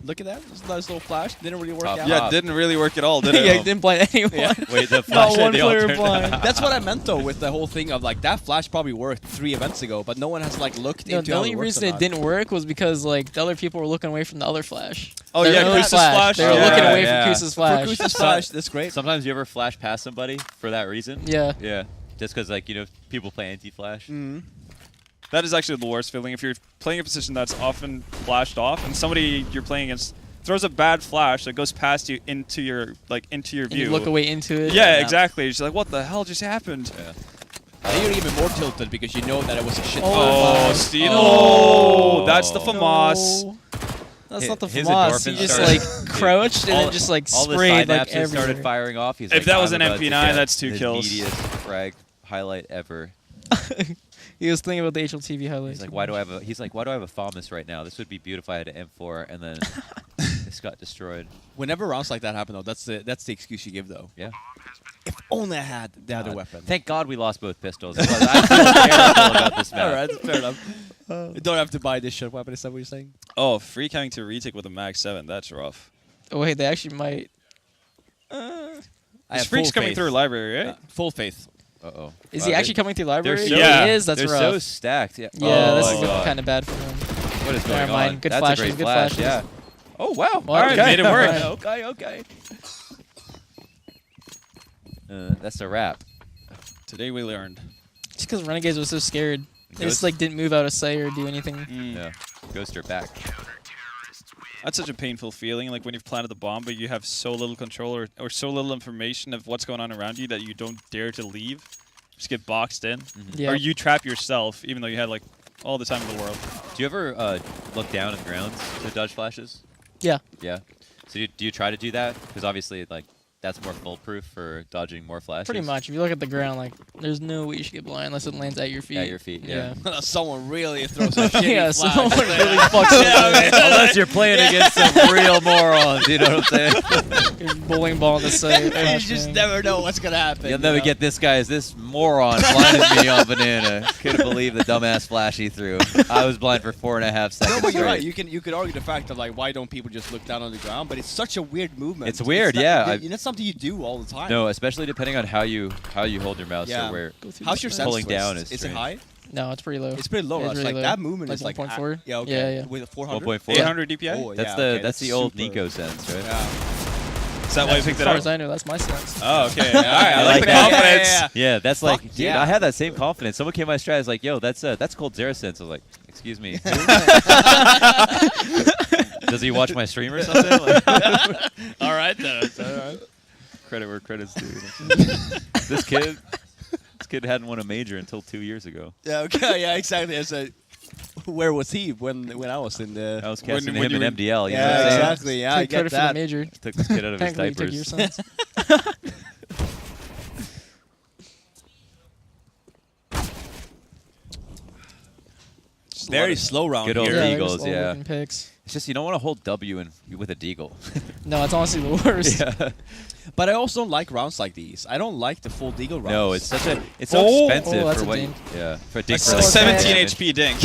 Look at that. This nice little flash. Didn't really work Top out. Yeah, Top. it didn't really work at all, did it? yeah, it didn't blind anyone. Yeah. Wait, the flash Not at one the player alternate. blind. That's what I meant though with the whole thing of like that flash probably worked 3 events ago, but no one has like looked No, into the how only it works reason or it not. didn't work was because like the other people were looking away from the other flash. Oh, Their yeah, other Kusa's flash. They were Yeah, looking right, away yeah. from Kusa's For flash. Kusa's flash, that's great. Sometimes you ever flash past somebody for that reason? Yeah. Yeah. Just because, like, you know, people play anti-flash. Mm. That is actually the worst feeling if you're playing a position that's often flashed off and somebody you're playing against throws a bad flash that goes past you into your And view. you look away into it. Yeah, exactly. You're just like, what the hell just happened? Yeah. And you're even more tilted because you know that it was a shit Oh, flash. Steve. Oh. Oh, that's the FAMAS. No. That's His- not the his FAMAS. He endorphins just started- like crouched and All- then just like All the sprayed like synapses started everywhere. firing off. He's If like, that was I'm an about to MP9, get that's 2 the kills. meatiest frag highlight ever. He was thinking about the HLTV highlights. He's like, why do I have a? He's like, why do I have a FAMAS right now? This would be beautiful. I had an M4, and then this got destroyed. Whenever rounds like that happen, though, that's the excuse you give, though. Yeah. If only I had the other God. weapon. Thank God we lost both pistols. I feel terrible about this map. All right, fair enough. You don't have to buy this shit weapon. Is that what you're saying? Oh, free counting to retake with a Mag 7. That's rough. Oh wait, they actually might. I This have freak's full coming faith. through library, right? Full faith. Uh-oh. Is he actually coming through library? so- Yeah. he is. That's They're rough. so stacked. Yeah. Yeah, Oh this my is God. kind of bad for him. What is going Never mind. on? Good That's flashes, a great good flash. flashes. Yeah. Oh wow. Well, All right, okay. made it work. Alright. Okay. Okay. That's a wrap. Today we learned. Just because Renegades was so scared, they Ghost- just like didn't move out of sight or do anything. Yeah. Ghoster back. That's such a painful feeling, like when you've planted the bomb, but you have so little control or so little information of what's going on around you that you don't dare to leave. Just get boxed in. Yeah. Or you trap yourself, even though you had like all the time in the world. Do you ever look down at the grounds to dodge flashes? Yeah. Yeah. So do you try to do that? Because obviously, like, that's more foolproof for dodging more flashes. Pretty much. If you look at the ground, like, there's no way you should get blind unless it lands at your feet. At your feet, yeah. Someone really throws a shitty Yeah, flash. someone really fucks up. Unless you're playing against some real morons, you know what I'm saying? You're bowling ball in the sight. You flash just bang. never know what's gonna happen. You'll never get this guy as this moron blinded me on banana. Couldn't believe the dumbass flash he threw. I was blind for 4.5 seconds. No, but you're right. straight. You could argue the fact of like why don't people just look down on the ground? But it's such a weird movement. It's weird, not- yeah. It's something you do all the time. No, especially depending on how you hold your mouse. Yeah. So where Go through How's the your sight. sense Pulling twist? down is Is it strange. high? No, it's pretty low. It's pretty low. It's It's really like low. that movement Like is like 1.4? Yeah, okay. Yeah, yeah. With a 400. 1.4. 800 DPI? Oh, that's yeah, the okay, that's the old super- Nico sense, right? Yeah. Is that why you picked As it far up? as I know, that's my sense. Oh, okay. All right. I like the that. confidence. Yeah, that's like, Fuck dude, yeah. I had that same confidence. Someone came to my strat, I was like, yo, that's called Zerasense. I was like, excuse me. Does he watch my stream or something? Like, All right then. All right. credit where credit's due. This kid hadn't won a major until 2 years ago. Yeah. Okay. Yeah. Exactly. I said, where was he when I was in the? I was casting when him you in were- MDL. You know what I'm Yeah. saying? Exactly. Yeah. I Take get credit for the that. major. Took this kid out of his Technically, you took your diapers. sense. Very slow round Good old here. Yeah, they're Eagles, just yeah. all-looking picks. It's just you don't want to hold W with a deagle. No, it's honestly the worst. Yeah. But I also don't like rounds like these. I don't like the full deagle rounds. No, it's so Oh. expensive Oh, that's for a what. dink. Yeah, for a A dink for So like 17 damage. HP dink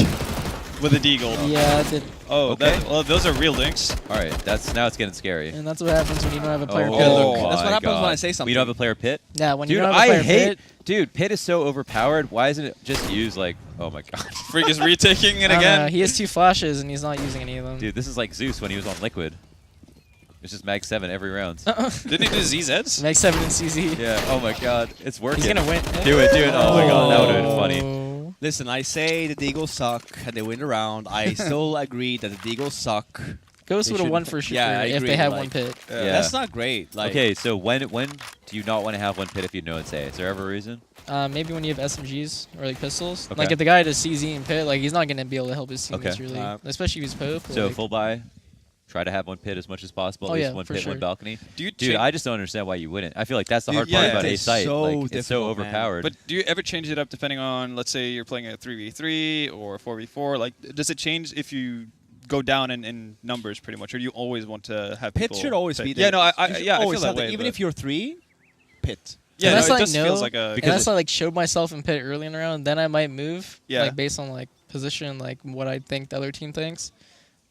with a deagle. Yeah, it did. Oh, Okay. well, those are real dinks. All right, now it's getting scary. And that's what happens when you don't have a player Oh, pit. look. That's what my happens when God. I say something. We don't have a player pit. Yeah, when you Dude, don't have a I player hate. pit. Dude, pit is so overpowered. Why isn't it just used like? Oh my God. Freak is retaking it I don't know, again. he has 2 flashes and he's not using any of them. Dude, this is like Zeus when he was on Liquid. It's just Mag 7 every round. Didn't he do ZZs? Mag 7 and CZ. Yeah. Oh my God, it's working. He's gonna win. Do it. Oh my God, that would have been funny. Oh. Listen, I say the Deagles suck and they win the round. I still agree that the Deagles suck. Ghost They would have should- won for sure yeah, I if agree, they had like- one pit. Yeah. That's not great. Like, Okay, so when do you not want to have one pit if you know it's A? Is there ever a reason? Maybe when you have SMGs or like pistols. Okay. Like if the guy does CZ and pit, like he's not gonna be able to help his teammates Okay. really, especially if he's Pope. So like, full buy. Try to have one pit as much as possible. Oh, At least yeah, one for pit, sure. one balcony. Do you Dude, cha- I just don't understand why you wouldn't. I feel like that's the Dude, hard part yeah, about A it's site. so Like, it's so difficult, man. overpowered. But do you ever change it up depending on, let's say you're playing a 3v3 or a 4v4? Like, does it change if you go down in numbers pretty much, or do you always want to have pit people should always pit? be there. Yeah, no, I You should yeah, I feel always that have way. Even but- if you're 3, pit. yeah, Unless no, I it just know- feels like a Because unless I like showed myself in pit early in the round, then I might move. Yeah. Like based on like position, like what I think the other team thinks.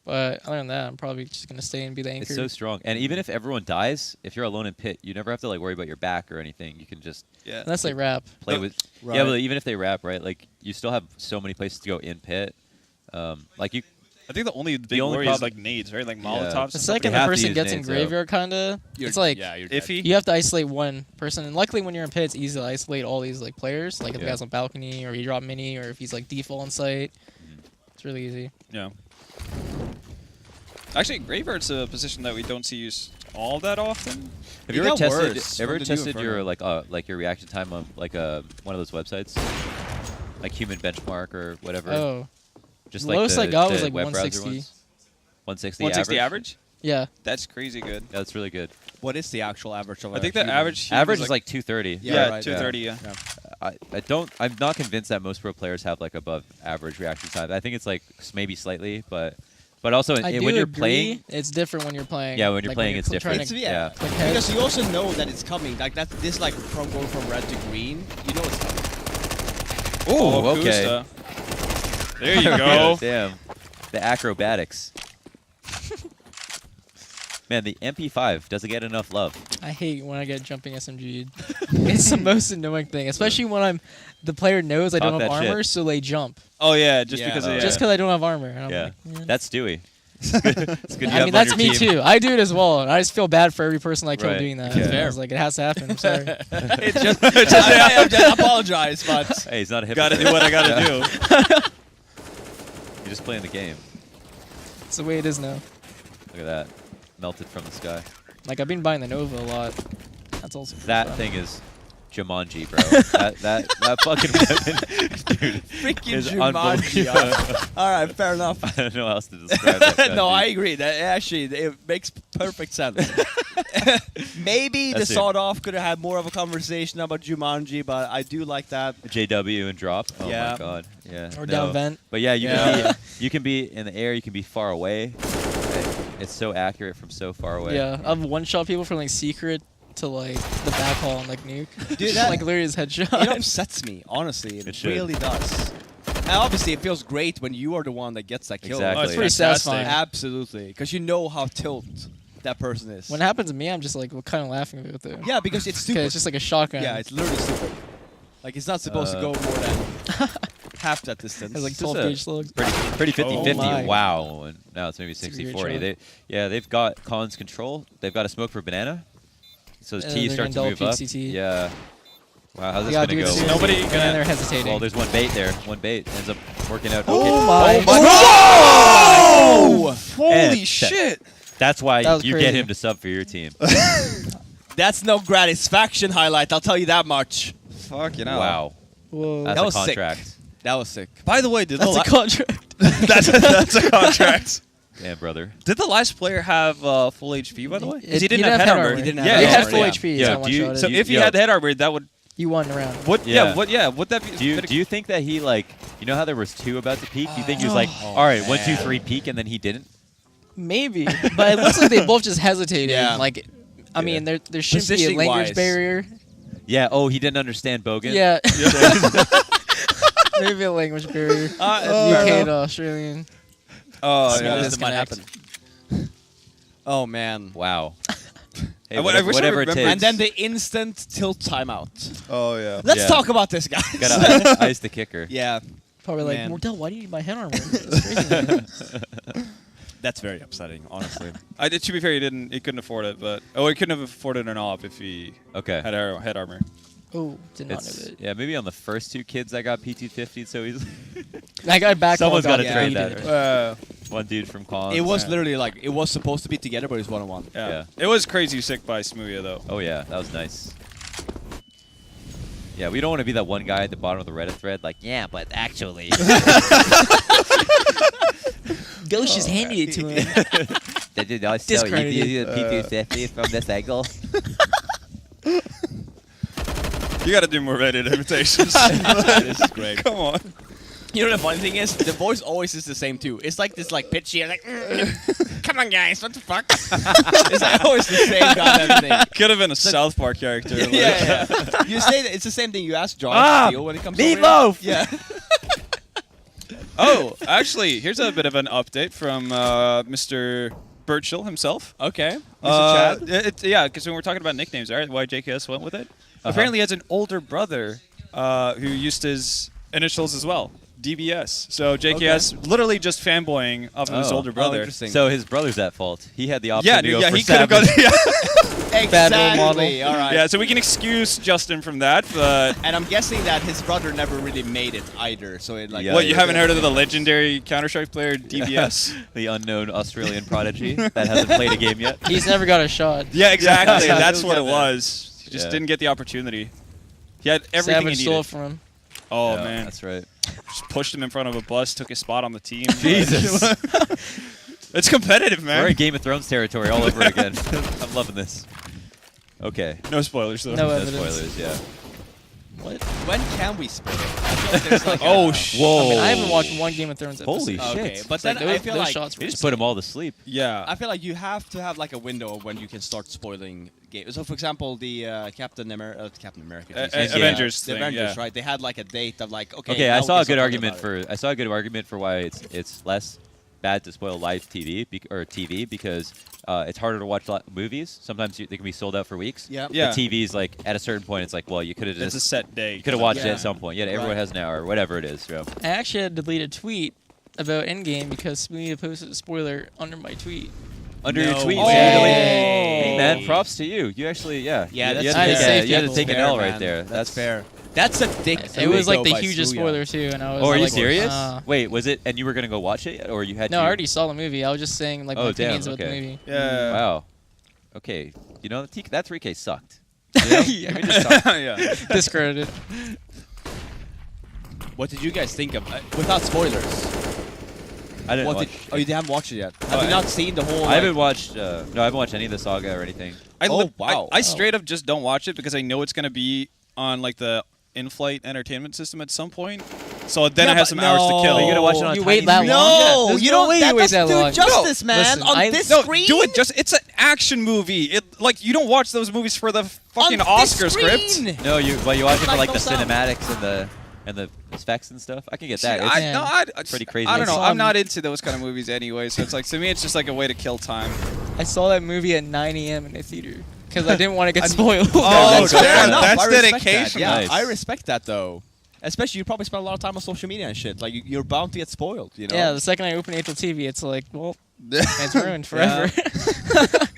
But other than that, I'm probably just gonna stay and be the anchor. it's so strong. And even if everyone dies, if you're alone in pit, you never have to like worry about your back or anything. You can just yeah. And that's like rap. play Oh, with. right. Yeah, but even if they wrap, right? Like you still have so many places to go in pit. Like you. I think the only big only worry is problem- like nades, right? Like Yeah. Molotovs. The and stuff. second You the have to person use gets in nades, though. graveyard, kinda, it's like you're Iffy. you have to isolate one person. And luckily, when you're in pit, it's easy to isolate all these like players. Like if the Yeah. guy's on balcony or he drop mini or if he's like default on site, it's really easy. Yeah. Actually, graveyard's a position that we don't see used all that often. Have It you ever got tested? worse Ever from the new tested your Inferno. like your reaction time on like one of those websites, like Human Benchmark or whatever? Oh, Just the like lowest the, I got was the like web browser 160. ones? 160 160 average. average? Yeah. That's crazy good. That's really good. What is the actual average of I think a the human? average here Average is like 230. Yeah, yeah, right, 230. Yeah. I'm not convinced that most pro players have like above average reaction time. I think it's like maybe slightly, but also I do when you're agree, playing, it's different when you're playing. yeah, when you're Like, playing, it's trying different. It's, to yeah. click heads. Because you also know that it's coming. Like that, this like from going from red to green. You know it's coming. Oh, okay. Kusta. There you go. Damn. The acrobatics. Man, the MP5 doesn't get enough love. I hate when I get jumping SMG'd. It's the most annoying thing, especially when the player knows I Talk don't have that armor, shit. so they jump. Oh yeah, just Yeah. because. Oh, Just because I don't have armor. And I'm Yeah. like, man. That's Stewie. It's good you have I him mean, on that's your me team. too. I do it as well, and I just feel bad for every person I kill Right. doing that. Yeah. I was like, it has to happen. I'm sorry. It's just, I apologize, but Hey, he's not a hypocrite. Gotta do what I gotta Yeah. do. You're just playing the game. It's the way it is now. Look at that. Melted from the sky. Like, I've been buying the Nova a lot. That's also That fun. thing is Jumanji, bro. that fucking weapon, dude, freaking is Jumanji. unbelievable. All right, fair enough. I don't know how else to describe that. gun, No, dude. I agree. That actually, it makes perfect sense. Maybe That's the it. sawed off could have had more of a conversation about Jumanji, but I do like that. JW and drop. Oh Yeah. my god. Yeah. Or no. down vent. But yeah, Yeah. you can be in the air. You can be far away. It's so accurate from so far away. Yeah, I've one-shot people from, like, secret to, like, the back hall and, like, nuke. Dude, that- like, literally his headshot. It upsets me, honestly. It should. really does. And obviously, it feels great when you are the one that gets that kill. Exactly. Oh, it's pretty fantastic. satisfying. Absolutely, because you know how tilt that person is. When it happens to me, I'm just, like, kind of laughing about it. Yeah, because it's stupid. Okay, it's just like a shotgun. Yeah, it's literally stupid. Like, it's not supposed to go more than half that distance. It's like Just 12 a gauge slugs. Pretty 50-50. my. Wow. And now it's maybe It's a weird 60-40. shot. They've got Collins control. They've got a smoke for banana. So his And T they're starts to gonna move double up. peek CT. Yeah. Wow, how's You this gotta gonna do it go? soon. Nobody And gonna- they're hesitating. Well, there's one bait there. One bait ends up working out. Oh okay. my. Oh! Holy And shit! That's why That was you crazy. get him to sub for your team. That's no gratisfaction highlight, I'll tell you that much. Fuck you know. Wow. Whoa. That's That a was sick. contract. That was sick. By the way, did That's the a contract. that's a contract. Damn, brother. Did the last player have full HP, by the way? 'Cause He he didn't didn't have have head head armor. armor. He didn't have Yeah, He head had armor, full yeah. HP. Yeah, so do you- one-shotted. So You- if he yeah. had head armor, that would You won the round. what? Yeah. Yeah, what? Yeah, would that be? Do you think that he like you know how there was two about to peak? Do you think he was like, Oh, all right, 1, 2, man. 3 peak, and then he didn't? Maybe, but it looks like they both just hesitated. Yeah. Like, I mean, there shouldn't be a Positioning language wise. barrier. Yeah. Oh, he didn't understand Bogan. Yeah. Maybe a language barrier. fair UK enough. to Australian. Oh, Small yeah. This might disconnect. happen. Oh, man. Wow. Hey, I wish I whatever it remembered- takes. And then the instant tilt timeout. Oh yeah. Let's Yeah. talk about this, guys. gotta ice the kicker. Yeah, Probably like, Man. Mordell, why do you need my head armor? That's crazy. that's very upsetting, honestly. To be fair, he didn't. He couldn't afford it, but he couldn't have afforded an op if he Okay. had head armor. Oh, did not know It's, that. yeah, maybe on the first two kids I got PT50, so he's That guy back. Someone's got gotta trade deleted. that. One dude from Collins. It was Yeah. literally like, it was supposed to be together, but it's 1-on-1. Yeah. Yeah. It was crazy sick by Smooya though. Oh yeah, that was nice. Yeah, we don't want to be that one guy at the bottom of the Reddit thread, like, yeah, but actually. Ghost just handed it to him. Did I Discredited. PT50 from this angle? You got to do more Reddit imitations. This is great. Come on. You know the funny thing is, the voice always is the same too. It's like this like pitchy, like, come on guys, what the fuck? It's like always the same goddamn thing. Could have been a South Park character. like- Yeah. You say that it's the same thing you ask Josh Steele when it comes to Meatloaf! Yeah. Oh, actually, here's a bit of an update from Mr. Birchill himself. Okay. Mr. Chad. Yeah, because when we're talking about nicknames, right? Why JKS went with it. Apparently, he has an older brother who used his initials as well, DBS. So JKS literally just fanboying off of his Oh. older Oh, brother. interesting. So his brother's at fault. He had the option Yeah, to dude, go yeah, for he could have gone. Savage. Bad role exactly. All right. Yeah, so we can excuse Justin from that, but And I'm guessing that his brother never really made it either. So it like. Yeah, what, you yeah. haven't heard of the legendary Counter-Strike player DBS? The unknown Australian prodigy that hasn't played a game yet. He's never got a shot. Yeah, exactly. Yeah, That's he'll what get it that. was. He just Yeah. didn't get the opportunity. He had everything Savage he stole it needed. from him. Oh, Yeah, man. that's right. Just pushed him in front of a bus, took his spot on the team. Jesus. It's competitive, man. We're in Game of Thrones territory all over again. I'm loving this. Okay. No spoilers, though. No No evidence. spoilers, yeah. What? When can we spoil it? I feel like there's like Oh, Whoa. I mean, I haven't watched one Game of Thrones episode. Holy Okay, shit. but It's like then I feel those like shots were You just put them all to sleep. Yeah. I feel like you have to have like a window of when you can start spoiling games. So, for example, the Captain America, Jesus. Avengers the thing, Avengers, yeah. right? They had like a date of like, okay. Okay, now I we saw can a good start talking argument about it. for why it's less bad to spoil live TV or TV because it's harder to watch movies. Sometimes they can be sold out for weeks. Yeah. Yeah. The TV's like at a certain point, it's like, well, you could have It's a just set day. you could have watched it Yeah. at some point. Yeah, everyone Right. has an hour or whatever it is. So. I actually had to delete a tweet about Endgame because Smoothie posted a spoiler under my tweet. Under your No tweet, way. so you really- Hey. hey man, props to you. You actually, yeah, Yeah, you, that's you fair. had to That's take an fair, L right man. there. That's fair. That's a dick. It was like the by hugest Suya. spoiler too, and I was Oh, are you like, serious? uh, Wait, was it? And you were gonna go watch it, or you had? No, to? I already saw the movie. I was just saying like my Oh, damn, opinions about the okay. movie. Yeah. Wow. Okay, you know that 3K sucked. Yeah. Let me just talk. Yeah. Discredited. What did you guys think of without spoilers? I didn't What watch. did, oh, you haven't watched it yet. Have you not seen the whole? I haven't watched. No, I haven't watched any of the saga or anything. Wow. I straight up just don't watch it because I know it's going to be on like the in-flight entertainment system at some point. So then I have some hours to kill. Are you gonna watch it on You a wait tiny that screen? long? No, There's you no don't. way That you wait doesn't that do long. justice, No, man. listen, on I- this No, screen. do it. It's an action movie. It like you don't watch those movies for the fucking on Oscar this script. screen. No, you watch it for Like like the no sound. cinematics and the effects and stuff. I can get that. I, It's- no, I, pretty crazy. I don't know. I saw I'm not into those kind of movies anyway. So it's like to me, it's just like a way to kill time. I saw that movie at 9 a.m. in the theater because I didn't want to get spoiled. Oh, that's damn, fair enough. that's I respect dedication. That. Yeah, Nice. I respect that though. Especially you probably spend a lot of time on social media and shit. Like you're bound to get spoiled. You know. Yeah, the second I open HLTV, it's like, well, it's ruined forever.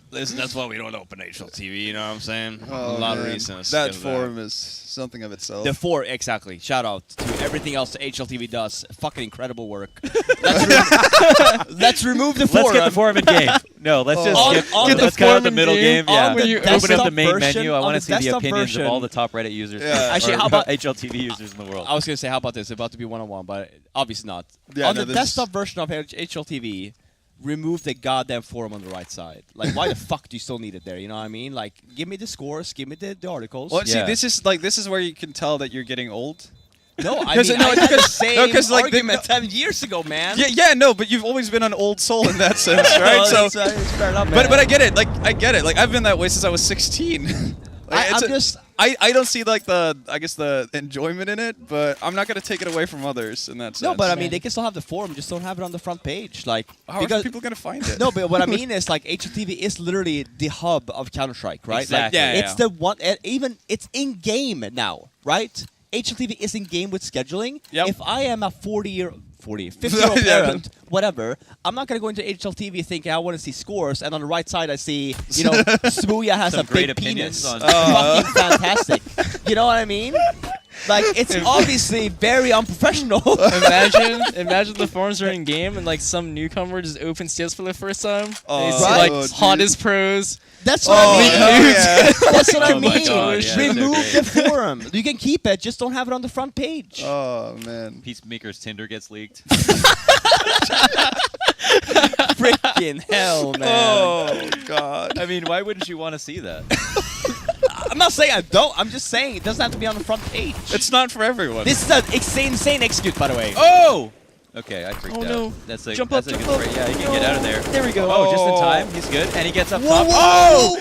Listen, that's why we don't open HLTV. You know what I'm saying? Oh, a lot of man. reasons. That because of forum is something of itself. The 4, exactly. Shout out to everything else HLTV does. Fucking incredible work. Let's remove the forum. Let's get the forum in game. No, let's just On- skip. on the let's cut out the forum in middle game, game. Yeah, on the open up the desktop main version- menu. I on want the to see the desktop opinions version. of all the top Reddit users. Yeah. Actually, or how about- HLTV users in the world? I was gonna say, how about this? About to be one-on-one, but obviously not. Yeah, on no, the this- desktop version of HLTV, remove the goddamn forum on the right side. Like, why the fuck do you still need it there? You know what I mean? Like, give me the scores, give me the articles. Well, see, Yeah. this is where you can tell that you're getting old. No, I Because- mean, no, I had the because- same no, 'cause, like, the- argument 10 years ago, man. Yeah, no, but you've always been an old soul in that sense, right? So, it's fair enough, but man. I get it. Like I get it. Like I've been that way since I was 16. Like, I'm it's a- just- I don't see like the enjoyment in it, but I'm not gonna take it away from others in that sense. No, but I mean, Yeah. they can still have the forum, just don't have it on the front page. Like, how are people gonna find it? No, but what I mean is like HLTV is literally the hub of Counter-Strike, right? Exactly. Like, Yeah, it's yeah. the one, even it's in game now, right? HLTV is in game with scheduling. Yep. If I am a 50-year-old Yeah. parent, whatever, I'm not gonna go into HLTV thinking I want to see scores, and on the right side I see, you know, Smooya has Some a great big opinions penis. on- Fucking fantastic. You know what I mean? Like, it's obviously very unprofessional. Imagine the forums are in game and like some newcomer just opens CS for the first time. Oh, they see right? like dude. hottest pros. That's what I mean. yeah. That's what I Oh my mean. God, yeah, they're Remove great. the forum. You can keep it, just don't have it on the front page. Oh man. Peacemaker's Tinder gets leaked. Freaking hell, man. Oh God. I mean, why wouldn't you want to see that? I'm not saying I don't. I'm just saying it doesn't have to be on the front page. It's not for everyone. This is an insane execute, by the way. Oh! Okay, I freaked Oh, out. no. That's a, Jump that's up, a jump good up. spray. Yeah, he can get out of there. There we go. Oh, just in Oh. time. He's good. And he gets up Whoa, top. whoa,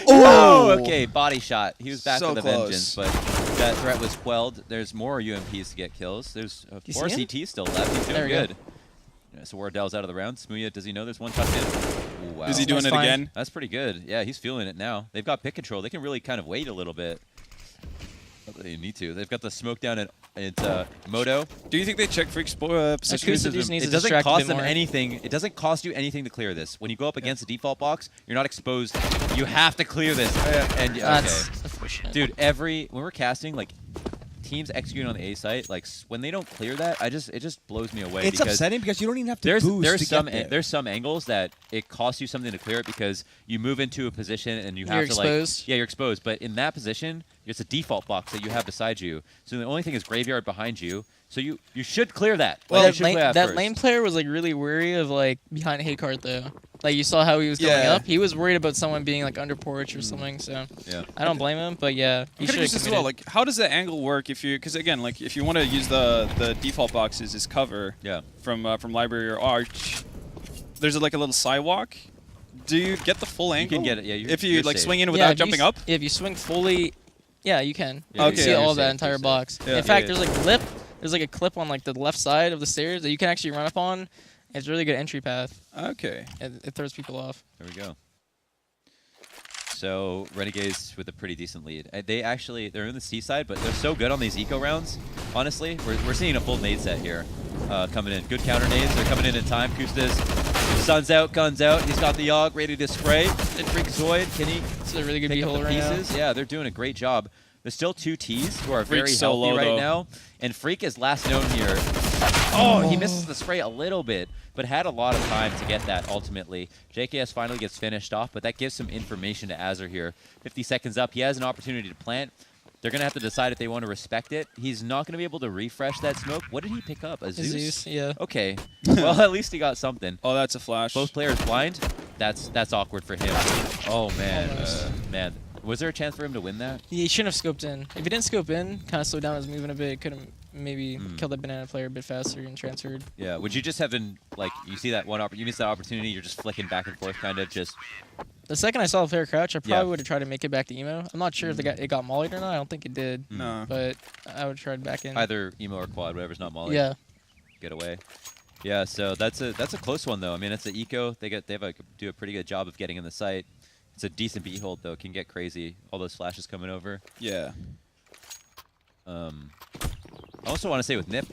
Oh! whoa. Okay, body shot. He was back So with a close. vengeance, but that threat was quelled. There's more UMPs to get kills. There's you 4 see him? CT still left. He's There doing we go. good. Yeah, so Wardell's out of the round. Smooya, does he know there's one tucked in? Ooh, wow. Is he doing That's it fine. again? That's pretty good. Yeah, he's feeling it now. They've got pick control. They can really kind of wait a little bit. They need to. They've got the smoke down at Moto. Do you think they check freak position? Acoustic just needs It to doesn't distract a cost bit them more. anything. It doesn't cost you anything to clear this. When you go up against the default box, you're not exposed. You have to clear this. And okay. That's unfortunate. Dude, when we're casting, like teams executing on the A site, like when they don't clear that, it just blows me away. It's because upsetting because you don't even have to there's boost to get there. there's some angles that it costs you something to clear it because you move into a position and you have You're to exposed. like you're exposed. But in that position, it's a default box that you have beside you. So the only thing is graveyard behind you. So you should clear that. Well, Like, you should clear that first. lane player was like really wary of like behind Haycart though. Like you saw how he was going Yeah. up. He was worried about someone being like under porch or something. So Yeah. I don't blame him. But yeah, he I'm should curious have as well. Like, how does the angle work if you? Because again, like if you want to use the default boxes as cover Yeah. from library or arch, there's like a little sidewalk. Do you get the full You angle? can get it. Yeah. if you you're like safe. swing in without if you jumping s- up. If you swing fully, yeah, you can. Yeah, You can okay, see yeah, all you're of that safe, entire you're safe. box. Yeah. In fact, Yeah, there's like a clip. There's like a clip on like the left side of the stairs that you can actually run up on. It's a really good entry path. Okay. It throws people off. There we go. So Renegades with a pretty decent lead. They're in the seaside, but they're so good on these eco rounds. Honestly, we're seeing a full nade set here coming in. Good counter nades. They're coming in time. Kustas, sun's out, guns out. He's got the Yogg ready to spray. And Freak Zoid, can he It's a really good pick up behold the right now. pieces? Yeah, they're doing a great job. There's still 2 Ts who are very Freak's so healthy low, right though. now, and Freak is last known here. Oh, he misses the spray a little bit, but had a lot of time to get that ultimately. JKS finally gets finished off, but that gives some information to Azur here. 50 seconds up, he has an opportunity to plant. They're going to have to decide if they want to respect it. He's not going to be able to refresh that smoke. What did he pick up? A Zeus? Zeus, yeah. Okay. Well, at least he got something. Oh, that's a flash. Both players blind. That's awkward for him. Oh, man. Almost. Man. Was there a chance for him to win that? He shouldn't have scoped in. If he didn't scope in, kind of slowed down his movement a bit, could have maybe Hmm. killed that banana player a bit faster and transferred. Yeah. Would you just have been, like, you see that you miss that opportunity, you're just flicking back and forth kind of just... The second I saw the player crouch, I probably Yeah. would have tried to make it back to emo. I'm not sure if it got mollied or not. I don't think it did, No. but I would have tried back in. Either emo or quad, whatever's not molly. Yeah. Get away. Yeah, so that's a close one though. I mean, it's an eco. They do a pretty good job of getting in the site. It's a decent beat hold though. Can get crazy. All those flashes coming over. Yeah. I also want to say with Nip,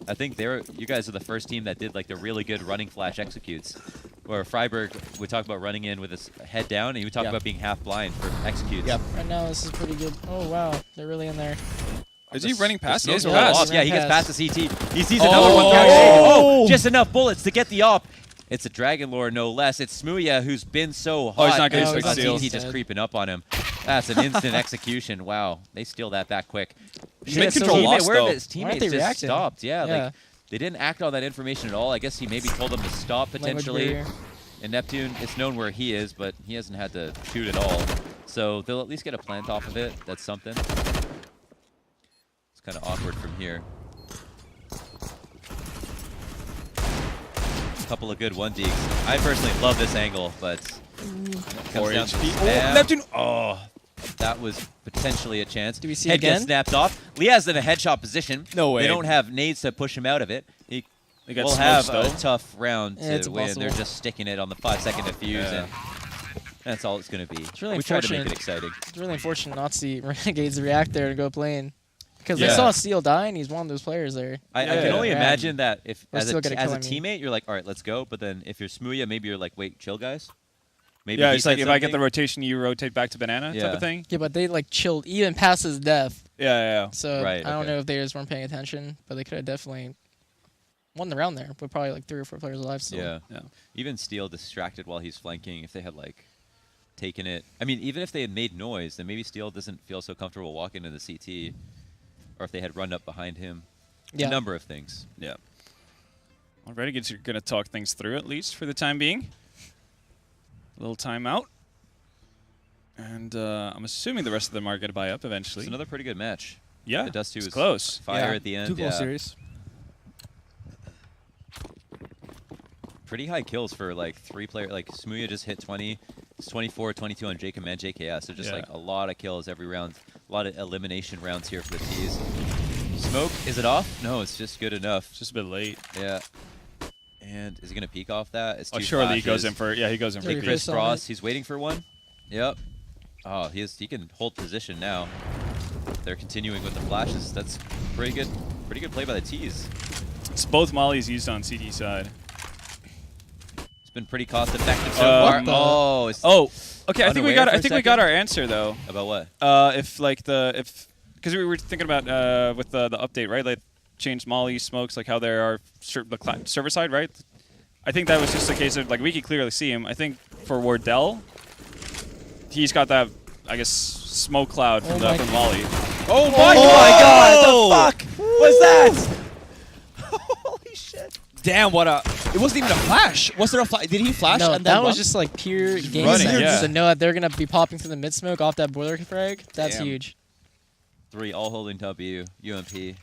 I think you guys are the first team that did like the really good running flash executes. Where Freiburg would talk about running in with his head down, and he would talk Yeah. about being half blind for executes. Yep. Right now, this is pretty good. Oh, wow. They're really in there. Is he running past? The He is smoke's Yeah. all past. off. Yeah, he gets Pass. past the CT. He sees another one. Oh, just enough bullets to get the op. It's a Dragon Lord, no less. It's Smooya, who's been so hot. Oh, he's not getting and quick on steal. CT just creeping up on him. That's an instant execution. Wow, they steal that back quick. Mid His control teammate- lost, where though. his Why teammates aren't they just reacting? stopped. Yeah, Yeah. like they didn't act on that information at all. I guess he maybe told them to stop Language potentially. barrier. And Neptune, it's known where he is, but he hasn't had to shoot at all. So they'll at least get a plant off of it. That's something. It's kind of awkward from here. A couple of good 1Ds. I personally love this angle, but it comes down to spam. Neptune. Oh, that was potentially a chance. Do we see Head again? gets snapped off. Lia's in a headshot position. No way. They don't have nades to push him out of it. He They got will have smokes, a though. tough round Yeah, it's to win. They're impossible. just sticking it on the 5-second defuse, Yeah. and that's all it's going to be. It's really We try to make it unfortunate. exciting. It's really unfortunate not to see Renegades react there and go playing. Because Yeah. they saw Steel die, and he's one of those players there. I Yeah. can only Yeah. imagine that if We're as still a gonna kill him. teammate, you're like, all right, let's go. But then if you're Smooya, maybe you're like, wait, chill, guys. Maybe Yeah, he it's like said if I get the something. rotation, you rotate back to banana type Yeah. of thing. Yeah, but they like chilled even past his death. Yeah. So Right, I don't okay. know if they just weren't paying attention, but they could have definitely won the round there with probably like 3 or 4 players alive still. Yeah. Yeah. Even Steel distracted while he's flanking. If they had like taken it, I mean, even if they had made noise, then maybe Steel doesn't feel so comfortable walking into the CT, or if they had run up behind him. Yeah. A number of things. Yeah. Well, Renegades are going to talk things through at least for the time being. A little timeout. And I'm assuming the rest of them are going to buy up eventually. It's another pretty good match. Yeah, The Dust 2 it's was close. fire Yeah, at the end. Two close yeah. series. Pretty high kills for like 3 player. Like Smooya just hit 20. It's 24, 22 on Jacob and JKS. So just Yeah. like a lot of kills every round. A lot of elimination rounds here for the T's. Smoke, is it off? No, it's just good enough. It's just a bit late. Yeah. And is he gonna peek off that? It's Oh, two surely he flashes. goes in for he goes in for Three peek. Chris on Frost, it. he's waiting for one. Yep. Oh, he can hold position now. They're continuing with the flashes. That's pretty good play by the T's. It's both mollies used on CD side. It's been pretty cost effective so far. What the- Oh, it's Oh, okay. I think Unaware for a we got second? our answer though. about what? If because we were thinking about with the update, right? Like changed molly smokes, like how there are the server side, right? I think that was just a case of like we could clearly see him. I think for Wardell, he's got that I guess smoke cloud from Oh my from molly. Oh my god! What the fuck was that? Damn, what a... It wasn't even a flash. Was there a flash? Did he flash No, and then that was run? just like pure game running, sense. yeah. To know that they're gonna be popping through the mid smoke off that boiler frag. That's Damn. huge. 3 all holding W, UMP.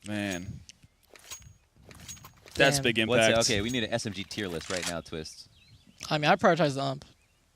Man. That's Damn. big What's impact. okay, we need an SMG tier list right now, Twist. I mean, I prioritize the ump.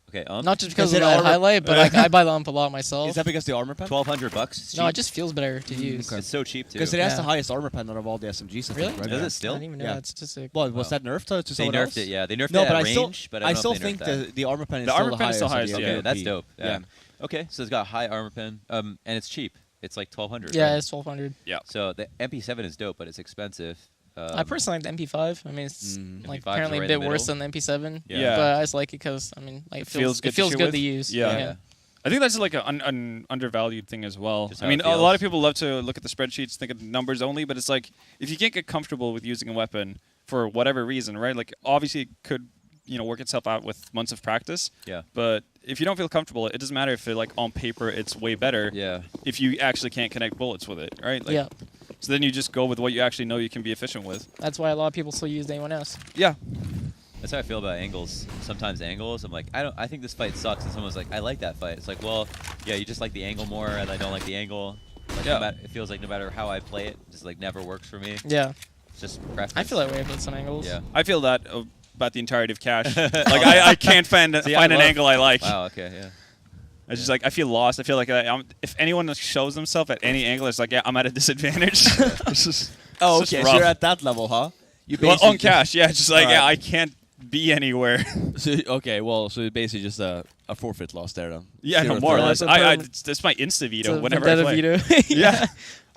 Okay, Not just because Is of it that armor- highlight, but like I buy the ump a lot myself. Is that because the armor pen? $1,200. No, it just feels better to use. It's so cheap too. Because it has the Yeah. highest armor pen out of all the SMGs. I Really? think, right? Does Yeah. it still? I didn't even know Yeah. that statistic. What, was Wow. that nerfed to They someone nerfed else? it, yeah. They nerfed No, it but at I still, range, but I I don't still know if they nerfed think that. the armor pen is The still armor the pen is still highest. highest, of the Okay, that's UMP. dope. Yeah. Okay, so it's got high armor pen, and it's cheap. It's like 1,200. Yeah, right? it's 1200. So the MP7 is dope, but it's expensive. I personally like the MP5. I mean, it's like MP5 's apparently right a in bit the worse middle. than the MP7. Yeah. But I just like it because I mean, like, It feels good It feels to shoot good with. to use. Yeah. I think that's like an undervalued thing as well. Just I how mean, it a lot of feels. people love to look at the spreadsheets, think of numbers only, but it's like if you can't get comfortable with using a weapon for whatever reason, right? Like obviously it could, work itself out with months of practice. Yeah. But if you don't feel comfortable, it doesn't matter if like on paper it's way better. Yeah. If you actually can't connect bullets with it, right? Like, Yeah. So then you just go with what you actually know you can be efficient with. That's why a lot of people still use the A1S. Yeah. That's how I feel about angles. Sometimes angles, I'm like, I think this fight sucks, and someone's like, I like that fight. It's like, well, yeah, you just like the angle more, and I don't like the angle. Like, Yeah. it feels like no matter how I play it, just like never works for me. Yeah. It's just preference. I feel that way about some angles. Yeah. I feel that about the entirety of Cash. Like I can't find See, I an love- angle I like. Wow. Okay. Yeah. I just like I feel lost. I feel like if anyone shows themselves at any angle, it's like I'm at a disadvantage. It's just, Oh, it's just okay. So rough. you're at that level, huh? You Well, basically on Cash, yeah. It's just like Alright. I can't be anywhere. So, okay, well, so it's basically just a forfeit loss there, then. Yeah, no Zero more or threat. less. That's a perm- That's my insta It's veto a whenever I vendetta play. veto. Yeah.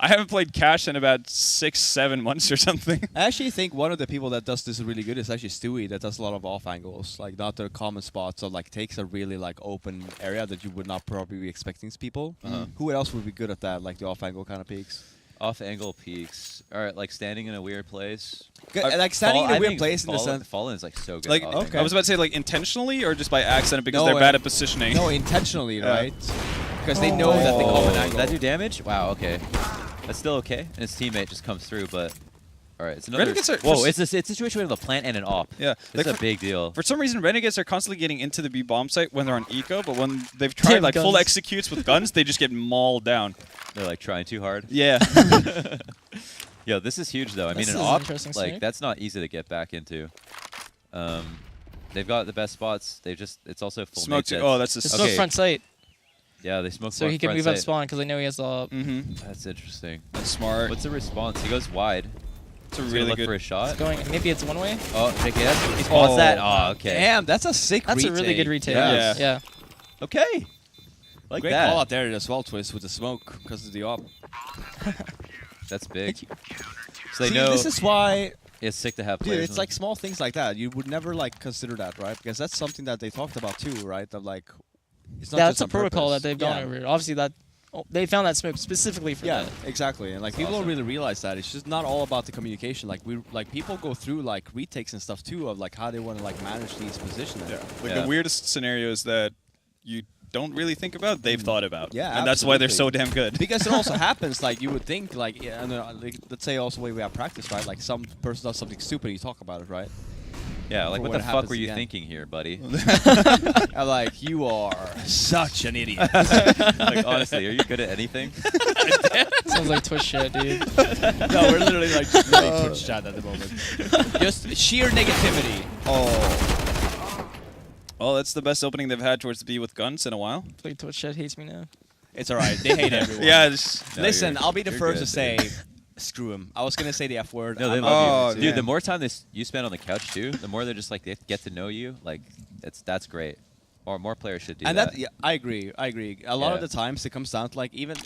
I haven't played Cash in about 6-7 months or something. I actually think one of the people that does this really good is actually Stewie, that does a lot of off angles, like not the common spots, so like takes a really like open area that you would not probably be expecting people. Who else would be good at that, like the off angle kind of peaks? Off angle peaks. All right, like standing in a weird place. Like standing in a weird place in the sense. Fallen is like so good. Like off okay. angle. I was about to say like intentionally or just by accident because No, they're bad at positioning. No, intentionally, Yeah. right? Because they know that the common Did angle. that do damage? Wow. Okay. That's still okay. And his teammate just comes through, but all right. It's another. Renegades are- Whoa! It's a situation with a plant and an op. Yeah. It's Like a big deal. For some reason, Renegades are constantly getting into the B bomb site when they're on eco, but when they've tried Tim like full guns. executes with guns, they just get mauled down. They're like trying too hard. Yeah. Yo, this is huge though. I mean, This an is op, interesting like sneak. that's not easy to get back into. They've got the best spots. It's also full Smoke. nade Oh, sets. that's Just a smoke Okay. front sight, Yeah, they smoke. so he can front move up sight. spawn because they know he has the op. Mm-hmm. That's interesting. That's smart. What's the response? He goes wide. It's a He's gonna really look good. for a shot. Going, maybe it's one way. Oh, JKS. He spawns Oh. that. Oh, okay. Damn, that's a sick That's a really good retake. retake. Yeah. Yeah. Okay. Like Great that. call out there as well, Twist, with the smoke because of the op. That's big. So they See, know this is why, it's sick to have dude, players. it's like small things like that. You would never like consider that, right? Because that's something that they talked about too, right? Of like, it's not Yeah, just that's a on protocol purpose. that they've gone Yeah. over. Obviously, they found that smoke specifically for Yeah, that. exactly. And like people don't really realize that it's just not all about the communication. Like people go through like retakes and stuff too of like how they want to like manage these positions. Yeah. Like Yeah. the weirdest scenarios that you don't really think about, they've thought about. Yeah, And that's why they're so absolutely. damn good. Because it also happens, like you would think, like, yeah, and, like, let's say also when we have practice, right? Like some person does something stupid, and you talk about it, right? yeah, like for what when the it fuck happens were you again. thinking here, buddy? I'm like, you are such an idiot. Like honestly, are you good at anything? Sounds like Twitch shit, dude. No, we're literally like really Twitch chat at the moment. Just sheer negativity. Oh. Well, that's the best opening they've had towards the B with guns in a while. Like Twitch shit hates me now. It's alright. They hate everyone. Yeah, it's, No, Listen, you're- I'll be the you're first good, to say, dude. screw him. I was gonna say the F word. No, they I'm love not- Oh, you, dude. The damn. more time you spend on the couch too, the more they're just like they get to know you. Like that's great. Or more players should do And that. yeah, I agree. A lot of Yeah. the times it comes down to like even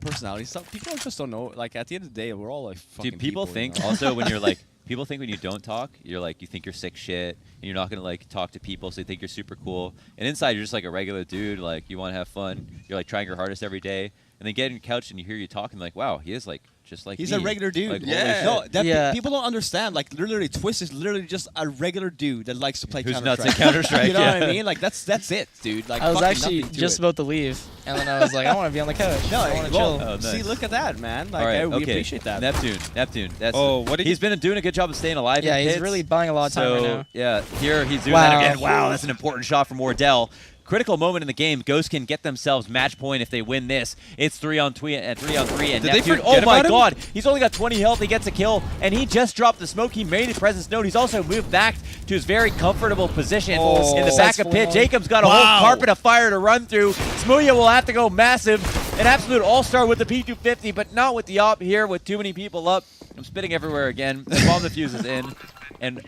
personality stuff. People just don't know. Like at the end of the day, we're all like fucking Dude, people you think know? also when you're like people think when you don't talk, you're like you think you're sick shit and you're not gonna like talk to people, so they think you're super cool. And inside you're just like a regular dude, like you want to have fun. You're like trying your hardest every day, and then get in the couch and you hear you talking like, wow, he is like just like He's me. a regular dude. Like, Yeah. No, that Yeah. people don't understand. Like, literally, Twist is literally just a regular dude that likes to play Who's Counter-Strike. nuts at Counter-Strike, You know yeah. what I mean? Like, that's it, dude. Like, I was fucking actually nothing to just it. about to leave, and then I was like, I want to be on the couch. No, I want to well, chill. Oh, nice. see, look at that, man. Like, All right, we okay. appreciate that. Neptune. That's what did he's been doing a good job of staying alive. Yeah, in he's pits. really buying a lot of time So right now. yeah, here he's doing Wow. that again. Wow, that's an important shot from Wardell. Critical moment in the game. Ghost can get themselves match point if they win this. It's 3-on-3 and 3-on-3 and Did they Neptune. forget Oh my about him? god, he's only got 20 health. He gets a kill, and he just dropped the smoke. He made his presence known. He's also moved back to his very comfortable position Oh. in the back of pit. Successful. Jacob's got a Wow. whole carpet of fire to run through. Smooya will have to go massive. An absolute all-star with the P250, but not with the op here with too many people up. I'm spitting everywhere again. The bomb defuse is in, and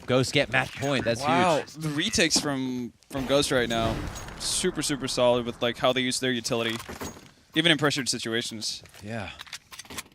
Ghost get match point. That's huge. The retakes from Ghost right now, super solid with like how they use their utility, even in pressured situations. Yeah.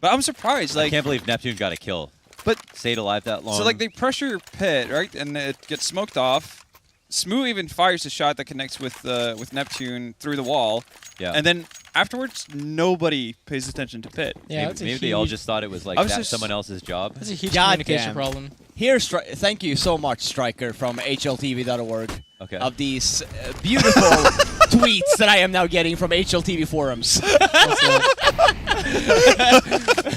But I'm surprised, I like, can't believe Neptune got a kill. but Stayed alive that long. so like they pressure pit, right, and it gets smoked off. Smooth even fires a shot that connects with Neptune through the wall, yeah. and then afterwards nobody pays attention to pit. Yeah, maybe that's a maybe huge, they all just thought it was like I was that just- someone else's job. That's a huge God communication damn. problem. Here, thank you so much, Striker from HLTV.org, Okay. of these beautiful tweets that I am now getting from HLTV forums.